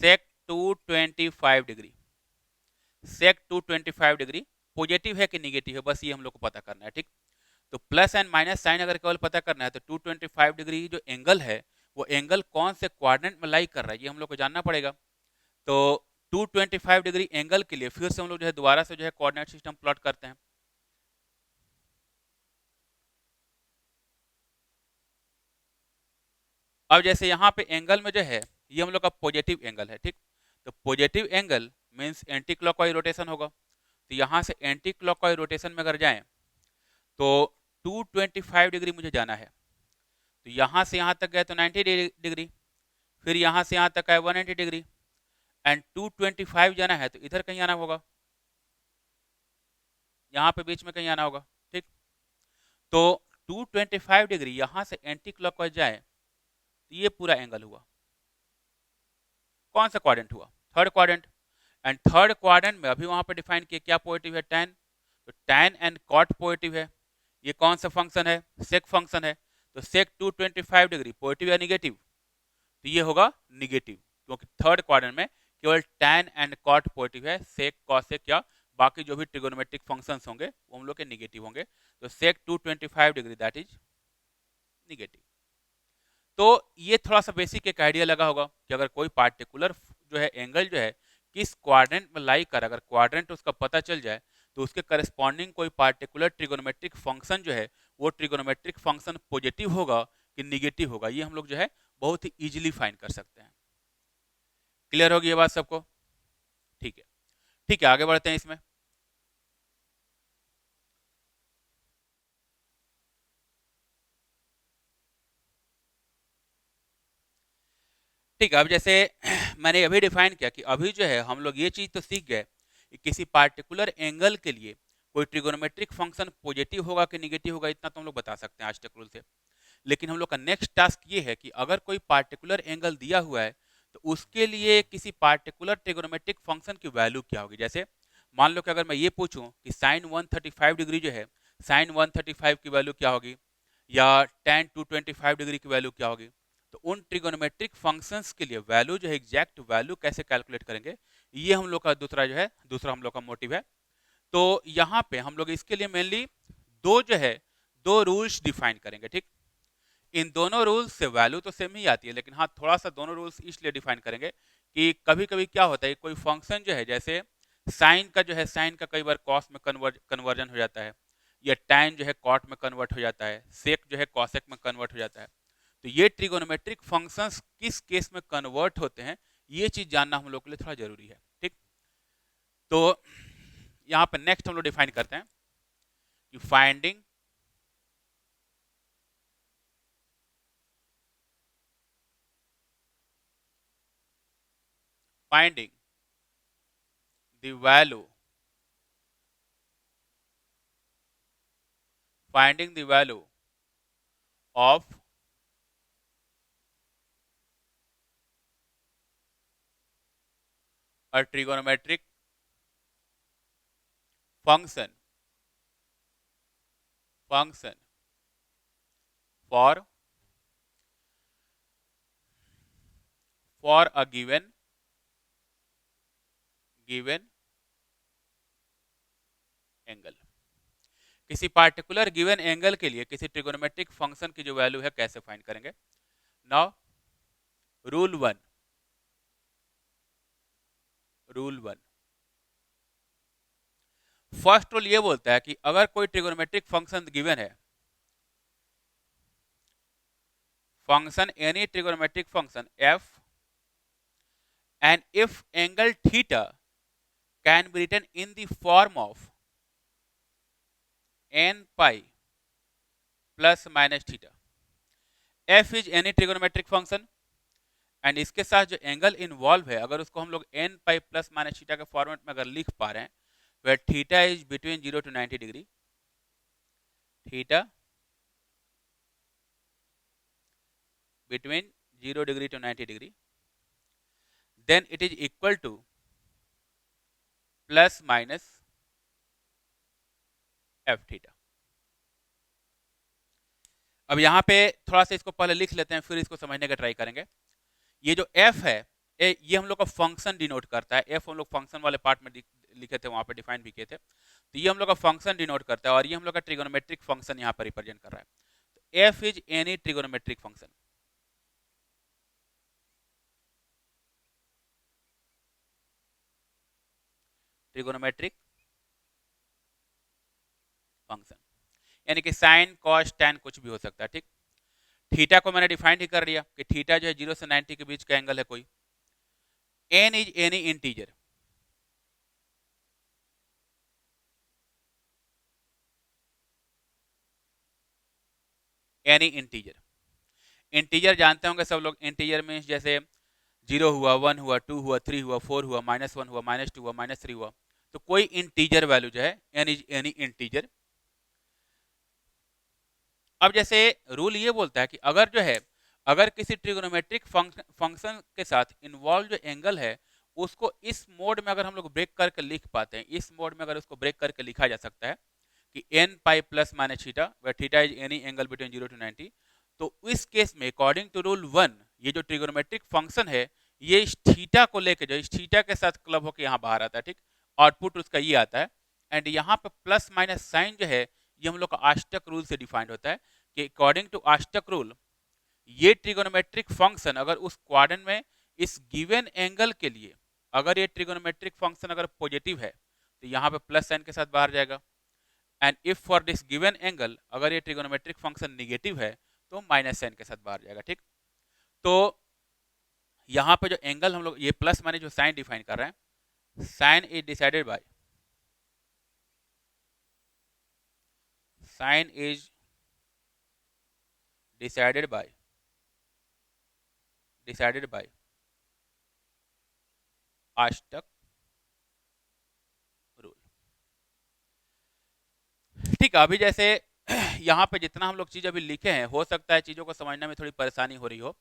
सेक 225 डिग्री, सेक 225 डिग्री पॉजिटिव है कि निगेटिव है, बस ये हम लोग को पता करना है, ठीक। तो प्लस एंड माइनस साइन अगर केवल पता करना है तो 225 डिग्री जो एंगल है वो एंगल कौन से क्वाड्रेंट में लाई कर रहा है ये हम लोग को जानना पड़ेगा। तो 225 डिग्री एंगल के लिए फिर से हम लोग जो है दोबारा से जो है कोऑर्डिनेट सिस्टम प्लॉट करते हैं। अब जैसे यहाँ पे एंगल में जो है ये हम लोग का पॉजिटिव एंगल है, ठीक। तो positive angle means anti clockwise rotation होगा, तो यहाँ से एंटी क्लॉकवाइज रोटेशन में अगर जाएं तो 225 डिग्री मुझे जाना है, तो यहाँ से यहाँ तक गए तो 90 डिग्री, फिर यहाँ से यहाँ तक आए 180 डिग्री, एंड 225 जाना है तो इधर कहीं आना होगा, यहाँ पे बीच में कहीं आना होगा, ठीक। तो 225 डिग्री यहाँ से एंटी क्लॉकवाइज जाए तो ये पूरा एंगल हुआ, कौन सा क्वाड्रेंट हुआ, third quadrant. And third quadrant में अभी वहां पे डिफाइन किया क्या पॉजिटिव है, टैन, तो टैन एंड कॉट पॉजिटिव है, ये कौन सा फंक्शन है, सेक फंक्शन है। तो सेक 225 डिग्री पॉजिटिव या निगेटिव, तो ये होगा निगेटिव, क्योंकि थर्ड क्वाड्रेंट में केवल टैन एंड कॉट पॉजिटिव है, सेक कॉसेक या बाकी जो भी ट्रिगोनोमेट्रिक फंक्शंस होंगे वो हम लोग के निगेटिव होंगे। तो सेक 225 डिग्री दैट इज निगेटिव। तो ये थोड़ा सा बेसिक एक आइडिया लगा होगा कि अगर कोई पार्टिकुलर जो है एंगल जो है किस क्वाड्रेंट में लाई कर, अगर क्वाड्रेंट उसका पता चल जाए तो उसके करस्पॉन्डिंग कोई पार्टिकुलर ट्रिगोनोमेट्रिक फंक्शन जो है वो ट्रिगोनोमेट्रिक फंक्शन पॉजिटिव होगा कि निगेटिव होगा, ये हम लोग जो है बहुत ही इजीली फाइंड कर सकते हैं। क्लियर होगी ये बात सबको? ठीक है, ठीक है, आगे बढ़ते हैं इसमें। ठीक है, अब जैसे मैंने अभी डिफाइन किया कि अभी जो है हम लोग ये चीज तो सीख गए कि किसी पार्टिकुलर एंगल के लिए कोई ट्रिगोनोमेट्रिक फंक्शन पॉजिटिव होगा कि निगेटिव होगा, इतना तो हम लोग बता सकते हैं आज तक रूल से। लेकिन हम लोग का नेक्स्ट टास्क ये है कि अगर कोई पार्टिकुलर एंगल दिया हुआ है तो उसके लिए किसी पार्टिकुलर ट्रिगोनोमेट्रिक फंक्शन की वैल्यू क्या होगी। जैसे मान लो कि अगर मैं ये पूछूं कि साइन 135 डिग्री जो है, साइन 135 की वैल्यू क्या होगी, या tan 225 डिग्री की वैल्यू क्या होगी, तो उन ट्रिगोनोमेट्रिक फंक्शंस के लिए वैल्यू जो है एग्जैक्ट वैल्यू कैसे कैलकुलेट करेंगे, ये हम लोग का दूसरा हम लोग का मोटिव है। तो यहाँ पे हम लोग इसके लिए मेनली दो रूल्स डिफाइन करेंगे। ठीक, इन दोनों रूल्स से वैल्यू तो सेम ही आती है, लेकिन हाँ थोड़ा सा दोनों रूल्स इसलिए डिफाइन करेंगे कि कभी कभी क्या होता है, कोई फंक्शन जो है जैसे साइन का जो है, साइन का कई बार कॉस में कन्वर्जन हो जाता है, या टैन जो है कॉट में कन्वर्ट हो जाता है, सेक जो है कॉसेक में कन्वर्ट हो जाता है। तो ये ट्रिगोनोमेट्रिक फंक्शंस किस केस में कन्वर्ट होते हैं, ये चीज जानना हम लोग के लिए थोड़ा जरूरी है। ठीक, तो यहाँ पे नेक्स्ट हम लोग डिफाइन करते हैं कि finding finding the value finding the value of a trigonometric function for a given angle. किसी पार्टिकुलर गिवन एंगल के लिए किसी ट्रिगोनोमेट्रिक फंक्शन की जो वैल्यू है कैसे फाइंड करेंगे। Now rule one first rule ये बोलता है कि अगर कोई ट्रिगोनोमेट्रिक फंक्शन गिवन है, function any trigonometric function f and if angle theta can be written in the form of n pi plus minus theta, f is any trigonometric function and इसके साथ जो एंगल इन्वॉल्व है अगर उसको हम लोग n pi plus minus theta के format में अगर लिख पा रहे हैं, where theta is between 0 to 90 degree, theta between 0 degree to 90 degree, then it is equal to plus minus f theta। अब यहाँ पे थोड़ा सा इसको पहले लिख लेते हैं, फिर इसको समझने का ट्राई करेंगे। ये जो f है ये हम लोग का फंक्शन डिनोट करता है। f हम लोग फंक्शन वाले पार्ट में लिखे थे, वहां पे डिफाइन भी किए थे। तो ये हम लोग का फंक्शन डिनोट करता है और ये हम लोग का ट्रिगोनोमेट्रिक फंक्शन यहाँ पर रिप्रेजेंट कर रहा है। तो f is any trigonometric function. Trigonometric function यानी कि साइन कॉस टैन कुछ भी हो सकता है। ठीक, थीटा को मैंने डिफाइन ही कर दिया कि थीटा जो है 0 से 90 के बीच का एंगल है कोई। n is any integer, any integer. Integer जानते होंगे सब लोग, इंटीजर में जैसे 0 हुआ, 1 हुआ, 2 हुआ, 3 हुआ, 4 हुआ, -1 हुआ, -2 हुआ, -3 हुआ। तो कोई इंटीजर वैल्यू जो है n इज एनी इंटीजर। अब जैसे रूल ये बोलता है कि अगर जो है अगर किसी ट्रिगोनोमेट्रिक फंक्शन के साथ इन्वॉल्व जो एंगल है उसको इस मोड में अगर हम लोग ब्रेक करके लिख पाते हैं, इस मोड में अगर उसको ब्रेक करके लिखा जा सकता है कि n pi plus minus theta, where theta is any angle between 0 to 90, तो इस केस में अकॉर्डिंग टू रूल 1 ये जो ट्रिगोनोमेट्रिक फंक्शन है ये इस थीटा को लेकर, जो इस थीटा के साथ क्लब होकर यहाँ बाहर आता है। ठीक, आउटपुट उसका ये आता है। एंड यहाँ पे प्लस माइनस साइन जो है ये हम लोग का आष्टक रूल से डिफाइंड होता है कि अकॉर्डिंग टू आष्टक रूल ये ट्रिगोनोमेट्रिक फंक्शन अगर उस क्वाड्रेंट में इस गिवन एंगल के लिए अगर ये ट्रिगोनोमेट्रिक फंक्शन अगर पॉजिटिव है तो यहाँ पे प्लस साइन के साथ बाहर जाएगा। And if for this given angle अगर ये ट्रिगोनोमेट्रिक फंक्शन निगेटिव है तो माइनस साइन के साथ बाहर जाएगा। ठीक, तो यहाँ पे जो एंगल हम लोग ये प्लस माइनस जो साइन डिफाइन कर रहे हैं, sign is decided by sign is decided by आष्टक रूल। ठीक है, अभी जैसे यहाँ पे जितना हम लोग चीज अभी लिखे हैं हो सकता है चीजों को समझने में थोड़ी परेशानी हो रही हो।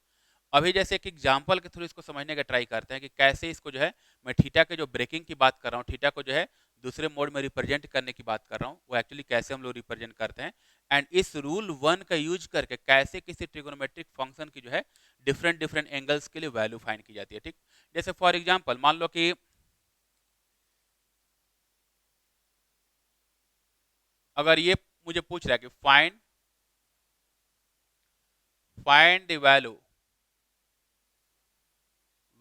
अभी जैसे एक एग्जांपल के थ्रू इसको समझने का ट्राई करते हैं कि कैसे इसको जो है मैं थीटा के जो ब्रेकिंग की बात कर रहा हूँ, थीटा को जो है दूसरे मोड में रिप्रेजेंट करने की बात कर रहा हूँ, वो एक्चुअली कैसे हम लोग रिप्रेजेंट करते हैं एंड इस रूल 1 का यूज करके कैसे किसी ट्रिगोनोमेट्रिक फंक्शन की जो है डिफरेंट डिफरेंट एंगल्स के लिए वैल्यू फाइंड की जाती है। ठीक, जैसे फॉर एग्जाम्पल मान लो कि अगर ये मुझे पूछ रहा है कि find the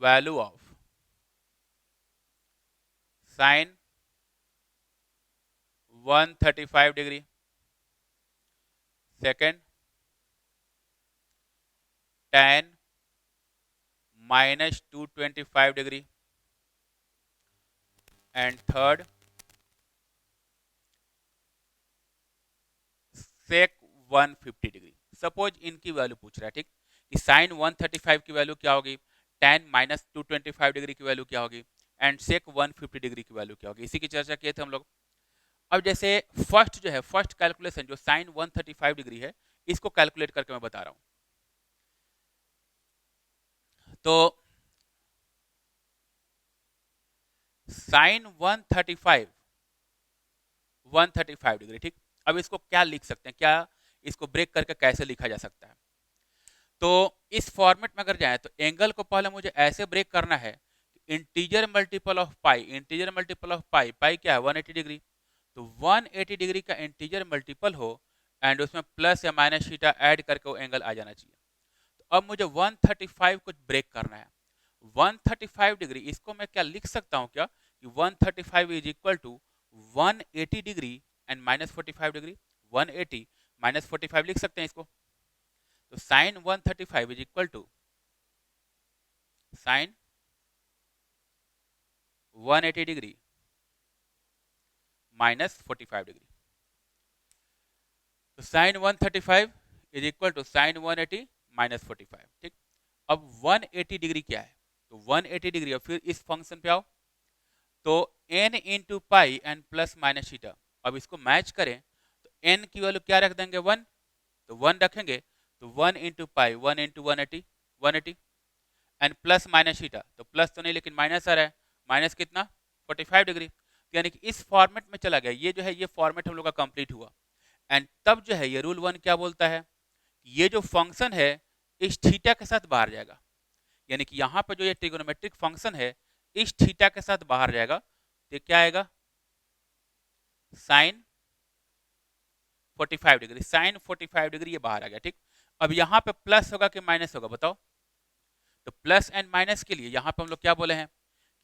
value of sine 135 degree, second tan -225 degree and third sec 150 degree. Suppose इनकी वैल्यू पूछ रहा है। ठीक, कि साइन 135 की वैल्यू क्या होगी, tan -225 डिग्री की वैल्यू क्या होगी एंड sec 150 डिग्री की वैल्यू क्या होगी, इसी की चर्चा किए थे हम लोग। अब जैसे फर्स्ट जो है फर्स्ट कैलकुलेशन जो साइन 135 डिग्री है इसको कैलकुलेट करके मैं बता रहा हूं। तो साइन 135 डिग्री। ठीक, अब इसको क्या लिख सकते हैं, क्या इसको ब्रेक करके कैसे लिखा जा सकता है। तो इस फॉर्मेट में अगर जाए तो एंगल को पहले मुझे ऐसे ब्रेक करना है, integer multiple of pi, integer multiple of pi, pi क्या है 180 डिग्री, तो 180 डिग्री का इंटीजर मल्टीपल हो एंड उसमें प्लस या माइनस थीटा ऐड करके वो एंगल आ जाना चाहिए। तो अब मुझे 135 को ब्रेक करना है, 135 डिग्री इसको मैं क्या लिख सकता हूँ क्या कि 135 is equal to 180 degree and -45 degree, 180 -45 लिख सकते हैं इसको। तो sine 135 is equal to sine 180 degree -45 degree. तो sine 135 is equal to sine 180 -45। ठीक, अब 180 डिग्री क्या है, तो 180 डिग्री, और फिर इस फंक्शन पे आओ तो n into pi and plus minus theta. अब इसको मैच करें तो n की वैल्यू क्या रख देंगे 1, तो 1 रखेंगे तो 1 into pi 1 into 180 and plus minus theta, तो प्लस तो नहीं लेकिन माइनस आ रहा है, माइनस कितना 45 डिग्री। तो यानी कि इस फॉर्मेट में चला गया, ये जो है ये फॉर्मेट हम लोग का कंप्लीट हुआ। एंड तब जो है ये रूल 1 क्या बोलता है, ये जो फंक्शन है इस थीटा के साथ बाहर जाएगा, यानी कि यहाँ पर जो ये ट्रिगोनोमेट्रिक फंक्शन है इस थीटा के साथ बाहर जाएगा, तो क्या आएगा साइन 45 डिग्री, साइन 45 डिग्री ये बाहर आ गया। ठीक, अब यहाँ पे प्लस होगा कि माइनस होगा बताओ, तो प्लस एंड माइनस के लिए यहाँ पे हम लोग क्या बोले हैं,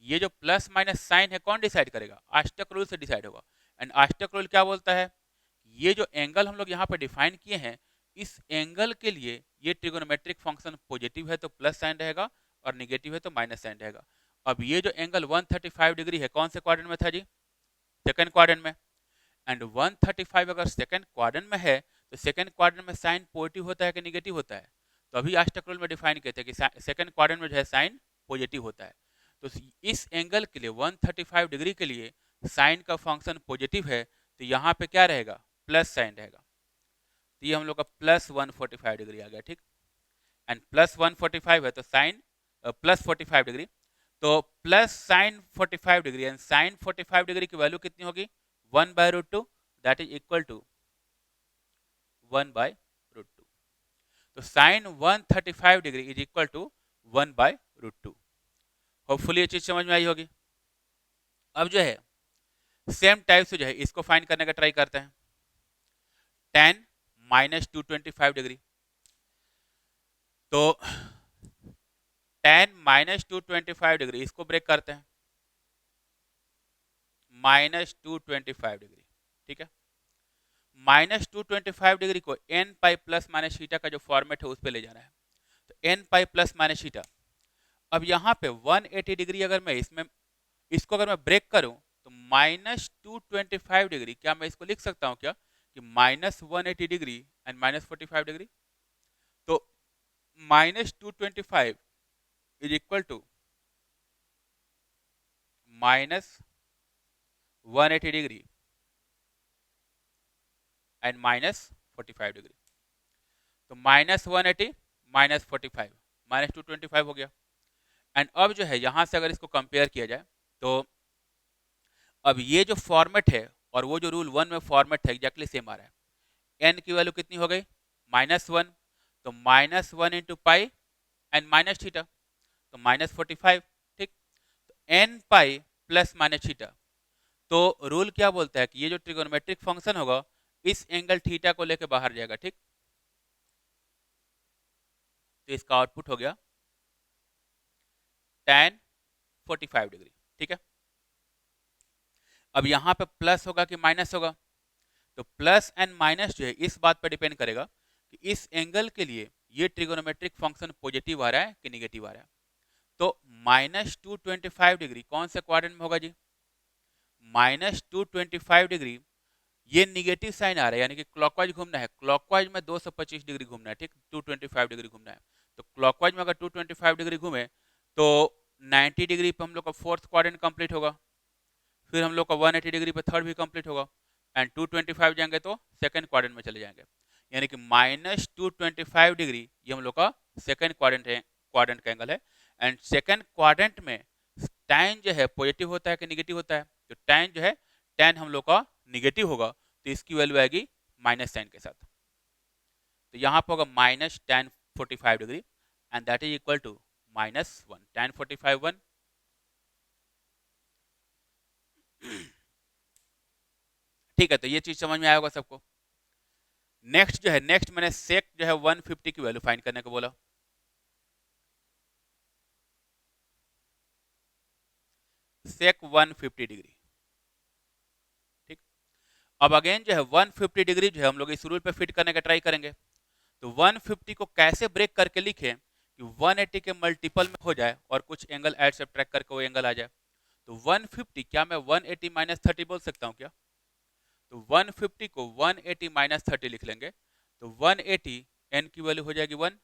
ये जो प्लस माइनस साइन है कौन डिसाइड करेगा, आष्टक रूल से डिसाइड होगा। एंड आष्टक रूल क्या बोलता है, ये जो एंगल हम लोग यहाँ पे डिफाइन किए हैं इस एंगल के लिए ये ट्रिगोनोमेट्रिक फंक्शन पॉजिटिव है तो प्लस साइन रहेगा और निगेटिव है तो माइनस साइन रहेगा। अब ये जो एंगल 135 डिग्री है कौन से क्वाड्रेंट में था जी, सेकंड क्वाड्रेंट में। एंड 135 अगर सेकंड क्वाड्रेंट में है तो सेकंड क्वाड्रेंट में साइन पॉजिटिव होता है कि निगेटिव होता है, तो अभी आष्टक रूल में डिफाइन किए थे कि सेकंड क्वाड्रेंट में जो है साइन पॉजिटिव होता है। तो इस एंगल के लिए 135 डिग्री के लिए साइन का फंक्शन पॉजिटिव है तो यहाँ पे क्या रहेगा प्लस साइन रहेगा, तो ये हम लोग का प्लस 145 डिग्री आ गया। ठीक, एंड प्लस 145 है तो साइन प्लस 45 डिग्री, तो plus sine 45 degree and sine 45 degree की वैल्यू कितनी होगी 1/√2, दैट इज इक्वल टू 1/√2। तो sine 135 degree is equal to 1/√2। Hopefully ये चीज समझ में आई होगी। अब जो है सेम टाइप से जो है इसको फाइंड करने का ट्राई करते हैं। tan माइनस 225 डिग्री, तो tan माइनस 225 डिग्री इसको ब्रेक करते हैं, माइनस 225 डिग्री, ठीक है। माइनस 225 डिग्री को n pi plus minus theta का जो फॉर्मेट है उस पर ले जाना है, तो n pi plus minus theta. अब यहाँ पे 180 डिग्री अगर मैं इसमें इसको अगर मैं ब्रेक करूं तो माइनस 225 डिग्री, क्या मैं इसको लिख सकता हूं क्या कि minus 180 degree and minus 45 degree? तो minus 225 is equal to minus 180 degree and minus 45 degree. तो माइनस 180 माइनस 45 माइनस 225 हो गया। एंड अब जो है यहां से अगर इसको कंपेयर किया जाए तो अब ये जो फॉर्मेट है और वो जो रूल 1 में फॉर्मेट है एग्जैक्टली सेम आ रहा है। एन की वैल्यू कितनी हो गई? -1, तो -1 into pi and minus theta, तो -45, ठीक। तो n pi plus minus theta, तो रूल क्या बोलता है कि ये जो ट्रिगोनोमेट्रिक फंक्शन होगा इस एंगल थीटा को लेकर बाहर जाएगा, ठीक। तो इसका आउटपुट हो गया tan 45 डिग्री, ठीक है। अब यहां पे प्लस होगा कि माइनस होगा? तो प्लस एंड माइनस जो है इस बात पर डिपेंड करेगा कि इस एंगल के लिए ये ट्रिगोनोमेट्रिक फंक्शन पॉजिटिव आ रहा है कि निगेटिव आ रहा है। तो -225 डिग्री कौन से क्वाड्रेंट में होगा जी? -225 डिग्री ये निगेटिव साइन आ रहा है, यानी कि क्लॉकवाइज घूमना है। क्लॉकवाइज में 225 डिग्री घूमना है, ठीक। 225 डिग्री घूमना है, तो क्लॉकवाइज में अगर 225 डिग्री घूमे तो 90 डिग्री पे हम लोग का फोर्थ क्वाड्रेंट कंप्लीट होगा, फिर हम लोग का 180 डिग्री पे थर्ड भी कंप्लीट होगा, एंड 225 जाएंगे तो सेकंड क्वाड्रेंट में चले जाएंगे। यानी कि -225 डिग्री ये हम लोग का सेकंड क्वाड्रेंट का एंगल है। एंड सेकंड क्वाड्रेंट में tan जो है पॉजिटिव होता है कि निगेटिव होता है? तो tan जो है tan हम लोग का निगेटिव होगा, तो इसकी वैल्यू आएगी माइनस साइन के साथ। तो यहाँ पर होगा minus tan 45 degree and that is equal to -1 tan 45 1। ठीक है, तो ये चीज समझ में आया होगा सबको। नेक्स्ट जो है, नेक्स्ट मैंने सेक जो है 150 की वैल्यू फाइंड करने को बोला। सेक 150 डिग्री, ठीक। अब अगेन जो है 150 डिग्री जो है हम लोग इस रूल पे फिट करने का ट्राई करेंगे। तो 150 को कैसे ब्रेक करके लिखें कि 180 के मल्टीपल में हो जाए और कुछ एंगल ऐड सब्ट्रैक्ट करके वो एंगल आ जाए? तो 150 क्या मैं 180 माइनस 30 बोल सकता हूँ क्या? तो 150 को 180 माइनस 30 लिख लेंगे, तो 180 एन की वैल्यू हो जाएगी 1,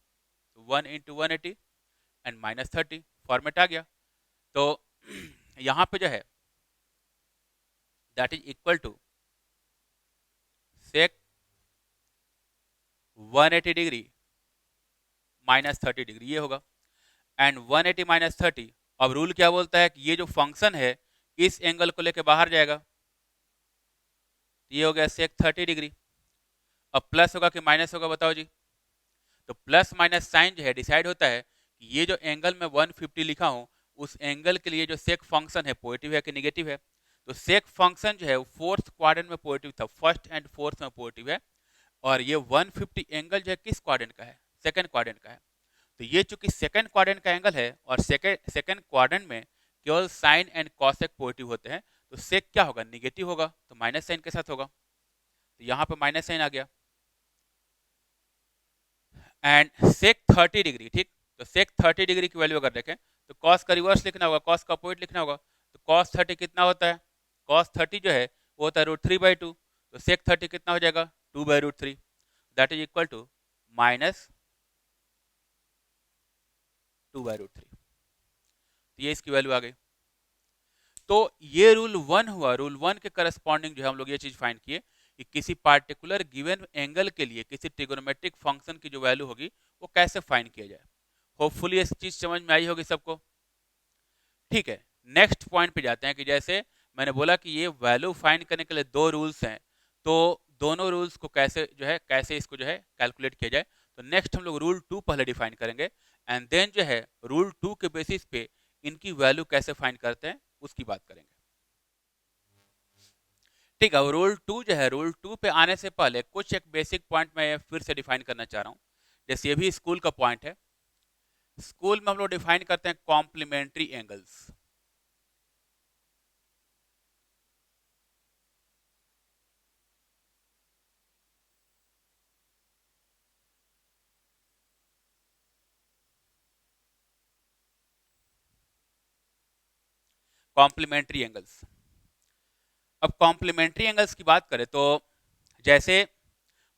तो 1 इंटू 180 एंड माइनस 30 फॉर्मेट आ गया। तो यहाँ पे जो है that is equal to sec 180 degree minus 30 degree, ये होगा। एंड 180 माइनस 30, अब रूल क्या बोलता है कि ये जो फंक्शन है इस एंगल को लेके बाहर जाएगा, ये हो गया सेक 30 डिग्री। अब प्लस होगा कि माइनस होगा बताओ जी? तो प्लस माइनस साइन जो है डिसाइड होता है कि ये जो एंगल में 150 लिखा हूं उस एंगल के लिए जो सेक फंक्शन है पॉजिटिव है कि निगेटिव है। तो सेक फंक्शन जो है फोर्थ क्वाड्रेंट में पॉजिटिव था, फर्स्ट एंड फोर्थ में पॉजिटिव है, और ये 150 एंगल जो है किस क्वाड्रेंट का है? सेकंड क्वाड्रेंट का है। तो ये चूंकि सेकंड क्वाड्रेंट का एंगल है और सेकंड क्वाड्रेंट में केवल साइन एंड कॉसेक पॉजिटिव होते हैं, तो सेक क्या होगा? निगेटिव होगा, तो माइनस साइन के साथ होगा। तो यहाँ पे माइनस साइन आ गया। एंड सेक 30 डिग्री, ठीक। तो सेक 30 डिग्री की वैल्यू अगर देखें तो कॉस का रिवर्स लिखना होगा, कॉस का अपोजिट लिखना होगा। तो कॉस 30 कितना होता है? कॉस 30 जो है वो होता है √3/2, तो सेक 30 कितना हो जाएगा? 2/√3, दैट इज इक्वल टू -2/√3। तो ये इसकी वैल्यू आ गई। तो ये रूल 1 हुआ। रूल 1 के करस्पॉन्डिंग जो है हम लोग ये चीज फाइंड किए कि किसी पार्टिकुलर गिवन एंगल के लिए किसी ट्रिगोनोमेट्रिक फंक्शन की जो वैल्यू होगी वो कैसे फाइंड किया जाए। होपफुली ये चीज समझ में आई होगी सबको। ठीक है, नेक्स्ट पॉइंट पे जाते हैं कि जैसे मैंने बोला कि ये वैल्यू फाइंड करने के लिए दो रूल्स हैं, तो दोनों रूल्स को कैसे जो है कैसे इसको जो है कैलकुलेट किया जाए। तो नेक्स्ट हम लोग रूल 2 पहले डिफाइन करेंगे एंड देन जो है रूल 2 के बेसिस पे इनकी वैल्यू कैसे फाइंड करते हैं उसकी बात करेंगे। ठीक है, रूल टू जो है, रूल टू पे आने से पहले कुछ एक बेसिक पॉइंट मैं फिर से डिफाइन करना चाह रहा हूँ। जैसे ये भी स्कूल का पॉइंट है। स्कूल में हम लोग डिफाइन करते हैं कॉम्प्लीमेंट्री एंगल्स। Complementary angles. अब कॉम्प्लीमेंट्री एंगल्स की बात करें तो जैसे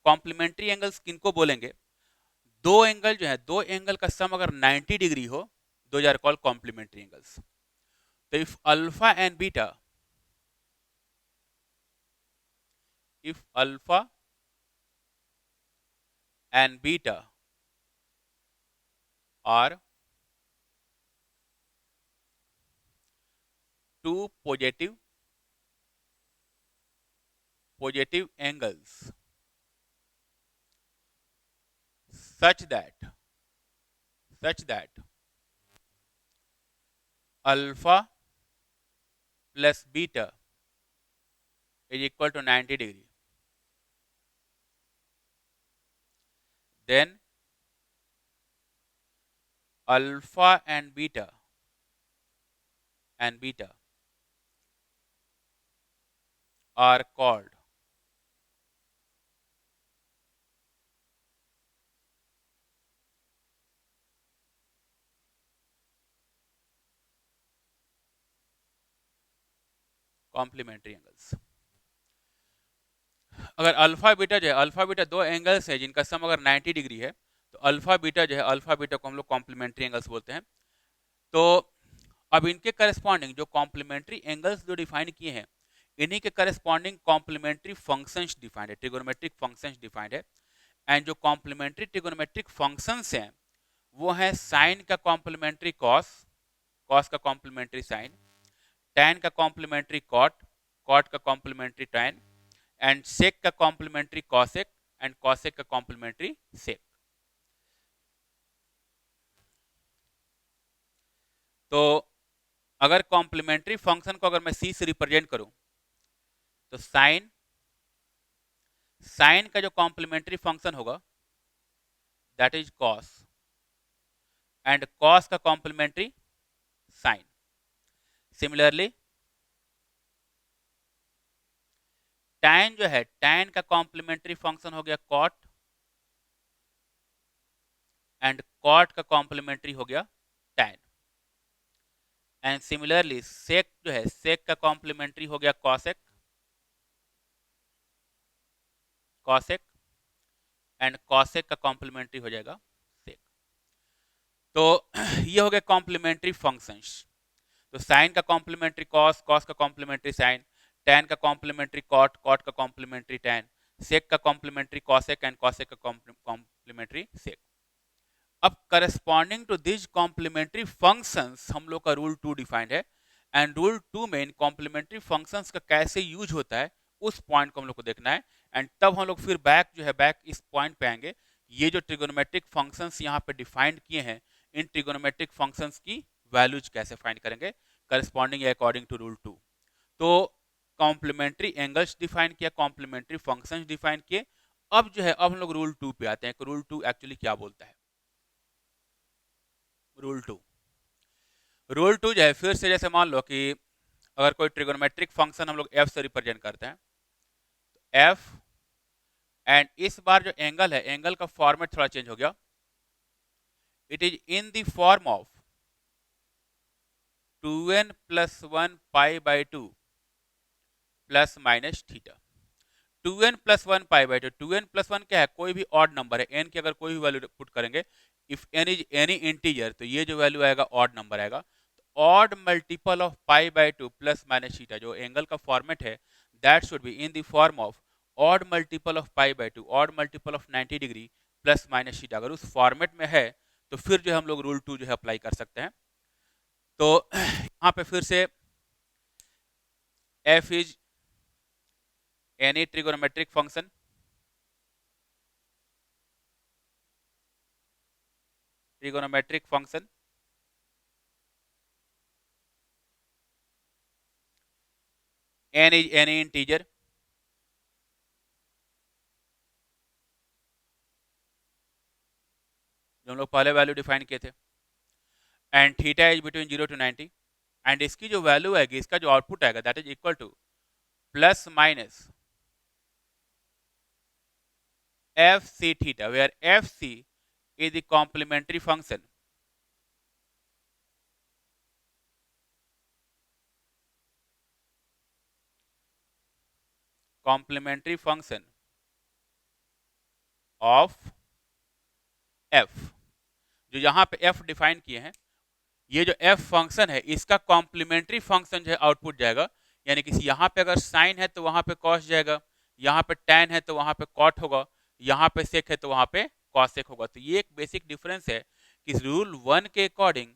कॉम्प्लीमेंट्री एंगल्स किनको बोलेंगे? दो एंगल जो है, दो एंगल का सम अगर 90 डिग्री हो, दो आर कॉल्ड कॉम्प्लीमेंट्री एंगल्स। तो if alpha and beta, if alpha and beta are two positive angles such that alpha plus beta is equal to 90 degree, then alpha and beta are called complementary angles। अगर alpha beta जो है, alpha beta दो angles है जिनका सम अगर 90 degree है, तो alpha beta जो है, अल्फा बीटा को हम लोग कॉम्प्लीमेंट्री एंगल्स बोलते हैं। तो अब इनके करस्पॉन्डिंग जो कॉम्प्लीमेंट्री एंगल्स जो डिफाइन किए हैं, इन्हीं के करस्पॉन्डिंग कॉम्प्लीमेंट्री फंक्शंस डिफाइंड है, ट्रिगोनोमेट्रिक फंक्शंस डिफाइंड है। एंड जो कॉम्प्लीमेंट्री ट्रिगोनोमेट्रिक फंक्शंस हैं वो है साइन का कॉम्प्लीमेंट्री कॉस, कॉस का कॉम्प्लीमेंट्री साइन, टैन का कॉम्प्लीमेंट्री कॉट, कॉट का कॉम्प्लीमेंट्री टैन, एंड सेक का कॉम्प्लीमेंट्री कॉसेक, एंड कॉसेक का कॉम्प्लीमेंट्री सेक। तो अगर कॉम्प्लीमेंट्री फंक्शन को अगर मैं सी से रिप्रेजेंट करूं, तो साइन, साइन का जो कॉम्प्लीमेंट्री फंक्शन होगा that is cos, and cos का कॉम्प्लीमेंट्री साइन। सिमिलरली टैन जो है, टैन का कॉम्प्लीमेंट्री फंक्शन हो गया कॉट, एंड कॉट का कॉम्प्लीमेंट्री हो गया टैन। एंड सिमिलरली सेक जो है, सेक का कॉम्प्लीमेंट्री हो गया कॉसेक, कॉसेक, एंड कॉसेक का कॉम्प्लीमेंट्री हो जाएगा सेक। तो ये हो गया कॉम्प्लीमेंट्री फंक्शंस। तो साइन का कॉम्प्लीमेंट्री कॉस, कॉस का कॉम्प्लीमेंट्री साइन, टैन का कॉम्प्लीमेंट्री कॉट, कॉट का कॉम्प्लीमेंट्री टैन, सेक का कॉम्प्लीमेंट्री कॉसेक, एंड कॉसेक का कॉम्प्लीमेंट्री सेक। अब corresponding to this complementary functions हम लोग का रूल टू डिफाइंड है। एंड रूल टू में इन कॉम्प्लीमेंट्री फंक्शंस का कैसे यूज होता है उस पॉइंट को हम लोग को देखना है। एंड तब हम लोग फिर बैक जो है, बैक इस पॉइंट पे आएंगे, ये जो ट्रिगोनोमेट्रिक फंक्शंस यहाँ पे डिफाइंड किए हैं, इन ट्रिगोनोमेट्रिक फंक्शंस की वैल्यूज कैसे फाइंड करेंगे corresponding according to rule two. तो कॉम्प्लीमेंट्री एंगल्स डिफाइन किया, कॉम्प्लीमेंट्री फंक्शंस डिफाइन किए। अब जो है, अब हम लोग रूल टू पे आते हैं कि रूल टू एक्चुअली क्या बोलता है। रूल टू, रूल टू जो है फिर से, जैसे मान लो कि अगर कोई ट्रिगोनोमेट्रिक फंक्शन हम लोग एफ से रिप्रेजेंट करते हैं, तो एफ, एंड इस बार जो एंगल है, एंगल का फॉर्मेट थोड़ा चेंज हो गया। It is in the form of 2n plus one pi by two plus minus theta. 2n plus one pi by to, 2n plus one क्या है? कोई भी ऑड नंबर है, n की अगर कोई भी वैल्यू पुट करेंगे, if n is any integer, तो ये जो वैल्यू आएगा ऑड नंबर आएगा। Odd multiple of pi by two plus minus theta, जो एंगल का फॉर्मेट है that should be in the form of odd multiple of pi by to, odd multiple of 90 degree plus minus theta. अगर उस format में है तो फिर जो हम लोग रूल टू जो है अप्लाई कर सकते हैं। तो यहाँ पे फिर से F is any trigonometric function, trigonometric function n is any integer, हम लोग पहले वैल्यू डिफाइन किए थे, and theta is between 0 to 90, and इसकी जो वैल्यू आएगी, इसका जो आउटपुट आएगा that is equal to plus minus F C theta, where F C is the complementary function of f। जो यहाँ पे f डिफाइन किए हैं, ये जो f फंक्शन है इसका कॉम्प्लीमेंट्री फंक्शन जो है आउटपुट जाएगा, यानी कि यहाँ पे अगर साइन है तो वहाँ पे कॉस जाएगा, यहाँ पे टैन है तो वहाँ पे कॉट होगा, यहाँ पे सेक है तो वहाँ पे कॉसेक होगा। तो ये एक बेसिक डिफरेंस है कि रूल 1 के अकॉर्डिंग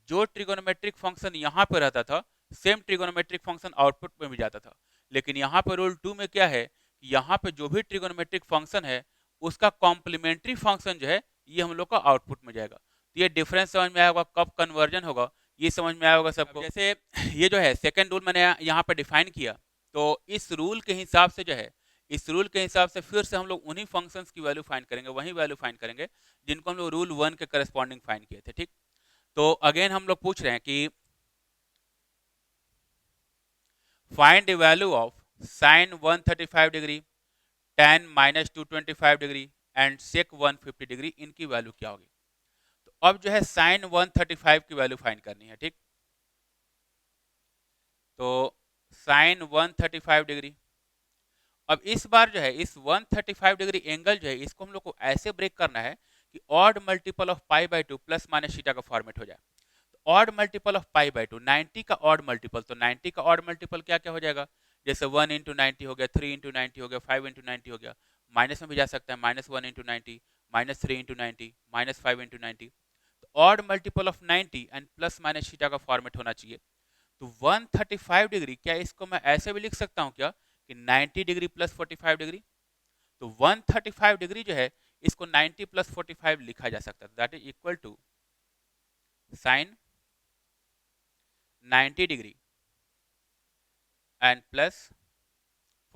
जो ट्रिगोनोमेट्रिक फंक्शन यहाँ पे रहता था सेम ट्रिगोनोमेट्रिक फंक्शन आउटपुट में भी जाता था, लेकिन यहाँ पे रूल 2 में क्या है कि यहाँ पे जो भी ट्रिगोनोमेट्रिक फंक्शन है उसका कॉम्प्लीमेंट्री फंक्शन जो है ये हम लोग का आउटपुट में जाएगा। तो ये डिफरेंस समझ में आया होगा, कब कन्वर्जन होगा ये समझ में आया होगा सबको। जैसे ये जो है सेकंड रूल मैंने यहाँ पे डिफाइन किया, तो इस रूल के हिसाब से जो है, इस रूल के हिसाब से फिर से हम लोग उन्हीं फंक्शंस की वैल्यू फाइंड करेंगे, वही वैल्यू फाइंड करेंगे जिनको हम लोग रूल 1 के करस्पॉन्डिंग फाइंड किए थे। ठीक, तो अगेन हम लोग पूछ रहे हैं कि find the value of sine 135 degree, tan minus 225 degree and sec 150 degree, इनकी वैल्यू क्या होगी। तो अब जो है साइन 135 की वैल्यू फाइंड करनी है। ठीक, तो साइन 135 डिग्री, अब इस बार जो है इस 135 डिग्री एंगल जो है इसको हम लोग को ऐसे ब्रेक करना है कि odd multiple of pi by 2 plus minus theta का फॉर्मेट हो जाए। तो odd multiple of pi by 2, 90 का ऑड मल्टीपल, तो 90 का ऑड मल्टीपल क्या क्या हो जाएगा, जैसे 1 इंटू 90 हो गया, 3 इंटू 90 हो गया, 5 इंटू 90 हो गया, माइनस में भी जा सकता है, minus 1 into 90, minus 3 into 90, minus 5 into 90। तो odd multiple of 90 and plus minus theta का फॉर्मेट होना चाहिए। तो 135 डिग्री, क्या इसको मैं ऐसे भी लिख सकता हूँ क्या कि 90 डिग्री प्लस 45 डिग्री। तो 135 डिग्री जो है इसको 90 प्लस 45 लिखा जा सकता है, that is equal to sine 90 degree and plus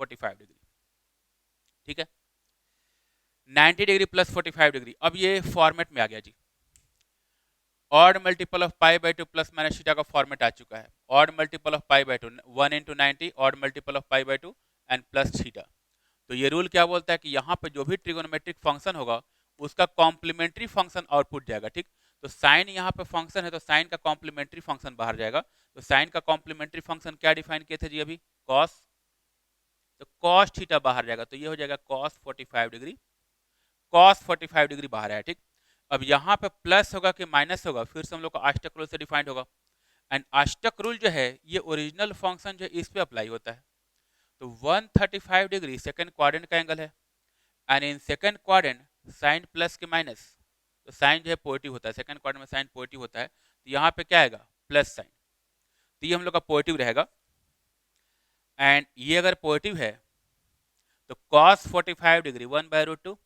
45 degree. ठीक है, 90 डिग्री प्लस 45 डिग्री, अब ये फॉर्मेट में आ गया जी। Odd multiple of pi by 2 plus minus theta का फॉर्मेट आ चुका है। Odd multiple of pi by 2, 1 into 90, odd multiple of pi by 2 and plus theta. तो ये रूल क्या बोलता है कि यहाँ पे जो भी ट्रिगोनोमेट्रिक फंक्शन होगा उसका कॉम्प्लीमेंट्री फंक्शन आउटपुट जाएगा। ठीक, तो साइन यहाँ पे फंक्शन है तो साइन का कॉम्प्लीमेंट्री फंक्शन बाहर जाएगा। तो साइन का कॉम्प्लीमेंट्री फंक्शन क्या डिफाइन किए थे जी अभी, कॉस, तो कॉस थीटा बाहर जाएगा, तो ये हो जाएगा कॉस 45 डिग्री, कॉस 45 डिग्री बाहर आया। ठीक, अब यहाँ पे प्लस होगा कि माइनस होगा, फिर से हम लोग का अष्टक रूल से डिफाइंड होगा, एंड अष्टक रूल जो है ये ओरिजिनल फंक्शन जो है इस पे अप्लाई होता है। तो 135 डिग्री सेकंड क्वाड्रेंट का एंगल है, and in second quadrant sine plus के माइनस, तो साइन जो है पॉजिटिव होता है, सेकंड क्वाड्रेंट में साइन पॉजिटिव होता है, तो यहाँ पे क्या आएगा प्लस साइन, तो ये हम लोग का पॉजिटिव रहेगा। एंड ये अगर पॉजिटिव है तो cos 45 डिग्री 1/√2,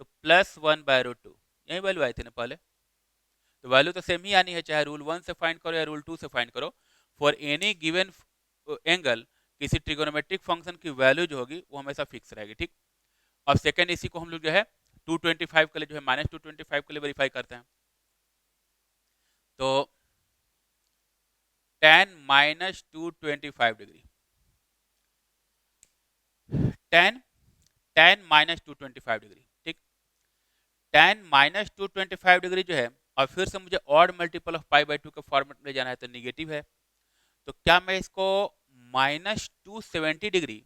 तो प्लस 1/√2, यही वैल्यू आई थी ना पहले, तो वैल्यू तो सेम ही आनी है, चाहे रूल 1 से फाइंड करो या रूल 2 से फाइंड करो। फॉर एनी गिवन एंगल किसी ट्रिगोनोमेट्रिक फंक्शन की वैल्यू जो होगी वो हमेशा फिक्स रहेगी। ठीक, अब सेकंड इसी को हम लोग जो है 225 के लिए जो है माइनस 225 के लिए वेरीफाई करते हैं। तो tan minus 225 degree, tan minus 225 degree. ठीक, tan माइनस 225 डिग्री जो है, और फिर से मुझे odd multiple of pi by 2 के फॉर्मेट में जाना है तो निगेटिव है, तो क्या मैं इसको माइनस 270 डिग्री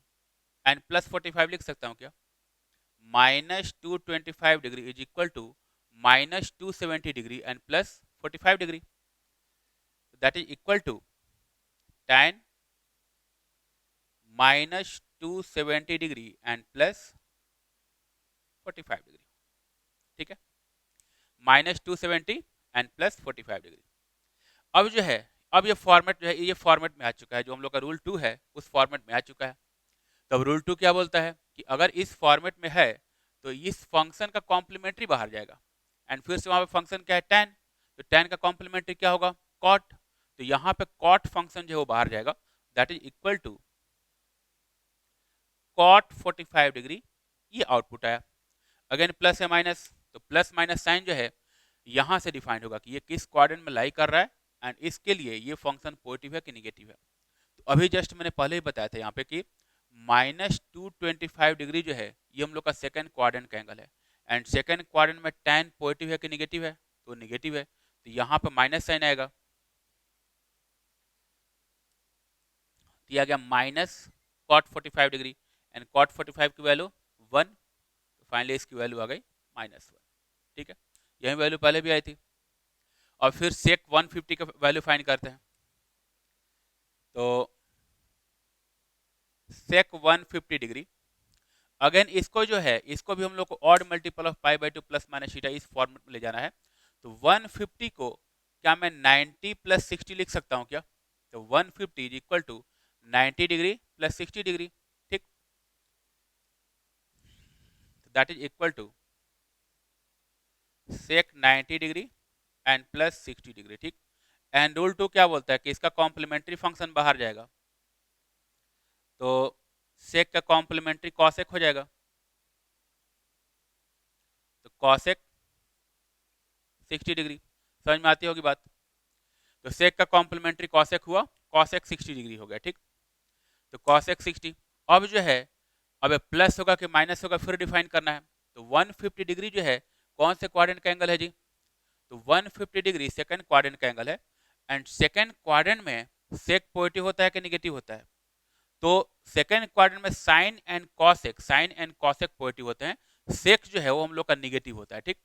एंड प्लस 45 लिख सकता हूँ क्या, minus 225 degree is equal to minus 270 degree and plus 45 degree, that is equal to tan minus 270 degree and plus 45 degree. ठीक है, माइनस 270 एंड प्लस 45 डिग्री। अब जो है, अब ये फॉर्मेट जो है ये फॉर्मेट में आ चुका है, जो हम लोग का रूल 2 है उस फॉर्मेट में आ चुका है। तब रूल 2 क्या बोलता है कि अगर इस फॉर्मेट में है तो इस फंक्शन का कॉम्प्लीमेंट्री बाहर जाएगा, एंड फिर से वहां पे फंक्शन क्या है tan, तो tan का कॉम्प्लीमेंट्री क्या होगा cot, तो यहाँ पे cot फंक्शन जो है वो बाहर जाएगा, that is equal to cot 45 degree, ये आउटपुट आया। अगेन प्लस है माइनस, तो प्लस माइनस साइन जो है यहाँ से डिफाइंड होगा कि ये किस क्वाड्रेंट में लाई कर रहा है एंड इसके लिए ये फंक्शन पॉजिटिव है कि निगेटिव है। तो अभी जस्ट मैंने पहले ही बताया था यहाँ पे कि -225 डिग्री जो है ये हम लोग का सेकंड क्वाड्रेंट का एंगल है एंड सेकंड क्वाड्रेंट में tan पॉजिटिव है कि निगेटिव है, तो निगेटिव है, तो यहाँ पे माइनस साइन आएगा, दिया गया -cot45 डिग्री एंड cot45 की वैल्यू 1, तो फाइनली इसकी वैल्यू आ गई -1। ठीक है, यही वैल्यू पहले भी आई थी। और फिर सेक 150 का वैल्यू फाइंड करते हैं। तो सेक 150 डिग्री, अगेन इसको जो है इसको भी हम लोग को odd multiple of pi by two plus minus theta इस फॉर्मेट में ले जाना है। तो 150 को क्या मैं 90 प्लस 60 लिख सकता हूँ क्या? तो 150 is equal to 90 degree plus 60 degree. ठीक, that is equal to sec 90 degree and plus 60 degree. ठीक, एंड रूल 2 क्या बोलता है कि इसका कॉम्प्लीमेंट्री फंक्शन बाहर जाएगा, तो सेक का कॉम्प्लीमेंट्री कॉसेक हो जाएगा, तो कॉसेक 60 डिग्री। समझ में आती होगी बात? तो सेक का कॉम्प्लीमेंट्री कॉसेक हुआ, कॉसेक 60 डिग्री हो गया। ठीक, तो कॉसेक 60, अब जो है अब प्लस होगा कि माइनस होगा फिर डिफाइन करना है। तो 150 डिग्री जो है कौन से क्वाड्रेंट का एंगल है जी? तो 150 डिग्री सेकंड क्वाड्रेंट का एंगल है एंड सेकंड क्वाड्रेंट में सेक पॉजिटिव होता है कि नेगेटिव होता है? तो सेकंड क्वाड्रेंट में साइन एंड कॉसेक पॉजिटिव होते हैं, सेक जो है वो हम लोग का निगेटिव होता है। ठीक,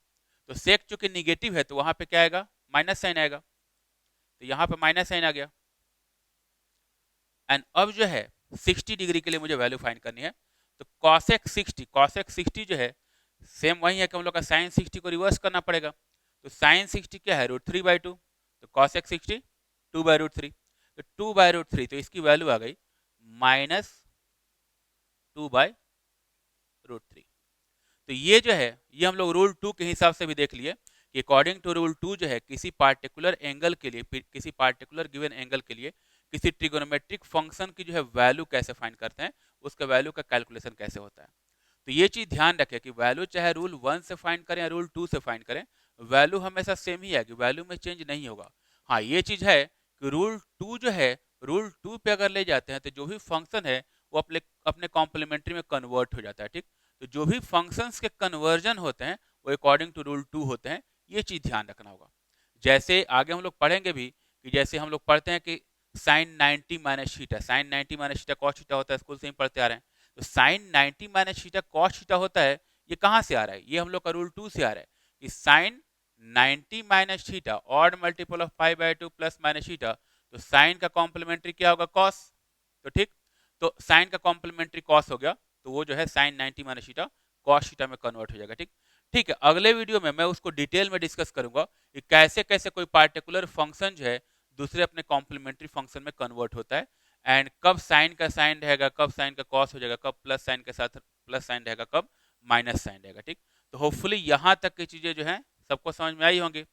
तो सेक चूंकि निगेटिव है तो वहां पे क्या आएगा? माइनस साइन आएगा, तो यहाँ पे माइनस साइन आ गया। एंड अब जो है 60 डिग्री के लिए मुझे वैल्यू फाइंड करनी है। तो कॉसेक 60 जो है सेम वही है कि हम लोग का साइन 60 को रिवर्स करना पड़ेगा। तो साइन 60 क्या है? √3/2, तो कॉसेक 60 2/√3, तो 2/√3, तो इसकी वैल्यू आ गई -2/√3। तो ये जो है ये हम लोग रूल 2 के हिसाब से भी देख लिए कि अकॉर्डिंग टू रूल 2 जो है किसी पार्टिकुलर एंगल के लिए, किसी पार्टिकुलर गिवन एंगल के लिए किसी ट्रिगोनोमेट्रिक फंक्शन की जो है वैल्यू कैसे फाइंड करते हैं, उसका वैल्यू का कैलकुलेशन कैसे होता है। तो ये चीज ध्यान रखें कि वैल्यू चाहे रूल 1 से फाइंड करें या रूल 2 से फाइंड करें, वैल्यू हमेशा सेम ही है कि वैल्यू में चेंज नहीं होगा। हाँ, ये चीज है कि रूल 2 जो है रूल 2 पे अगर ले जाते हैं तो जो भी फंक्शन है वो अपने अपने कॉम्प्लीमेंट्री में कन्वर्ट हो जाता है। ठीक, तो जो भी फंक्शंस के कन्वर्जन होते हैं वो अकॉर्डिंग टू रूल 2 होते हैं, ये चीज ध्यान रखना होगा। जैसे आगे हम लोग पढ़ेंगे भी कि जैसे हम लोग पढ़ते हैं कि sine 90 minus theta, sine 90 minus theta cos theta होता है, स्कूल से ही पढ़ते आ रहे हैं। तो sine 90 minus theta cos theta होता है, ये कहाँ से आ रहा है? ये हम लोग का रूल 2 से आ रहा है कि sine 90 minus theta odd multiple of pi by two plus minus theta, तो साइन का कॉम्प्लीमेंट्री क्या होगा? कॉस। तो ठीक, तो साइन का कॉम्प्लीमेंट्री कॉस हो गया, तो वो जो है sine 90 minus theta cos theta में कन्वर्ट हो जाएगा। ठीक, ठीक है, अगले वीडियो में मैं उसको डिटेल में डिस्कस करूंगा कि कैसे कैसे कोई पार्टिकुलर फंक्शन जो है दूसरे अपने कॉम्प्लीमेंट्री फंक्शन में कन्वर्ट होता है एंड कब साइन का साइन रहेगा, कब साइन का कॉस हो जाएगा, कब प्लस साइन के साथ प्लस साइन रहेगा, कब माइनस साइन रहेगा। ठीक, तो होपफुली यहाँ तक की चीजें जो है सबको समझ में आई होंगी।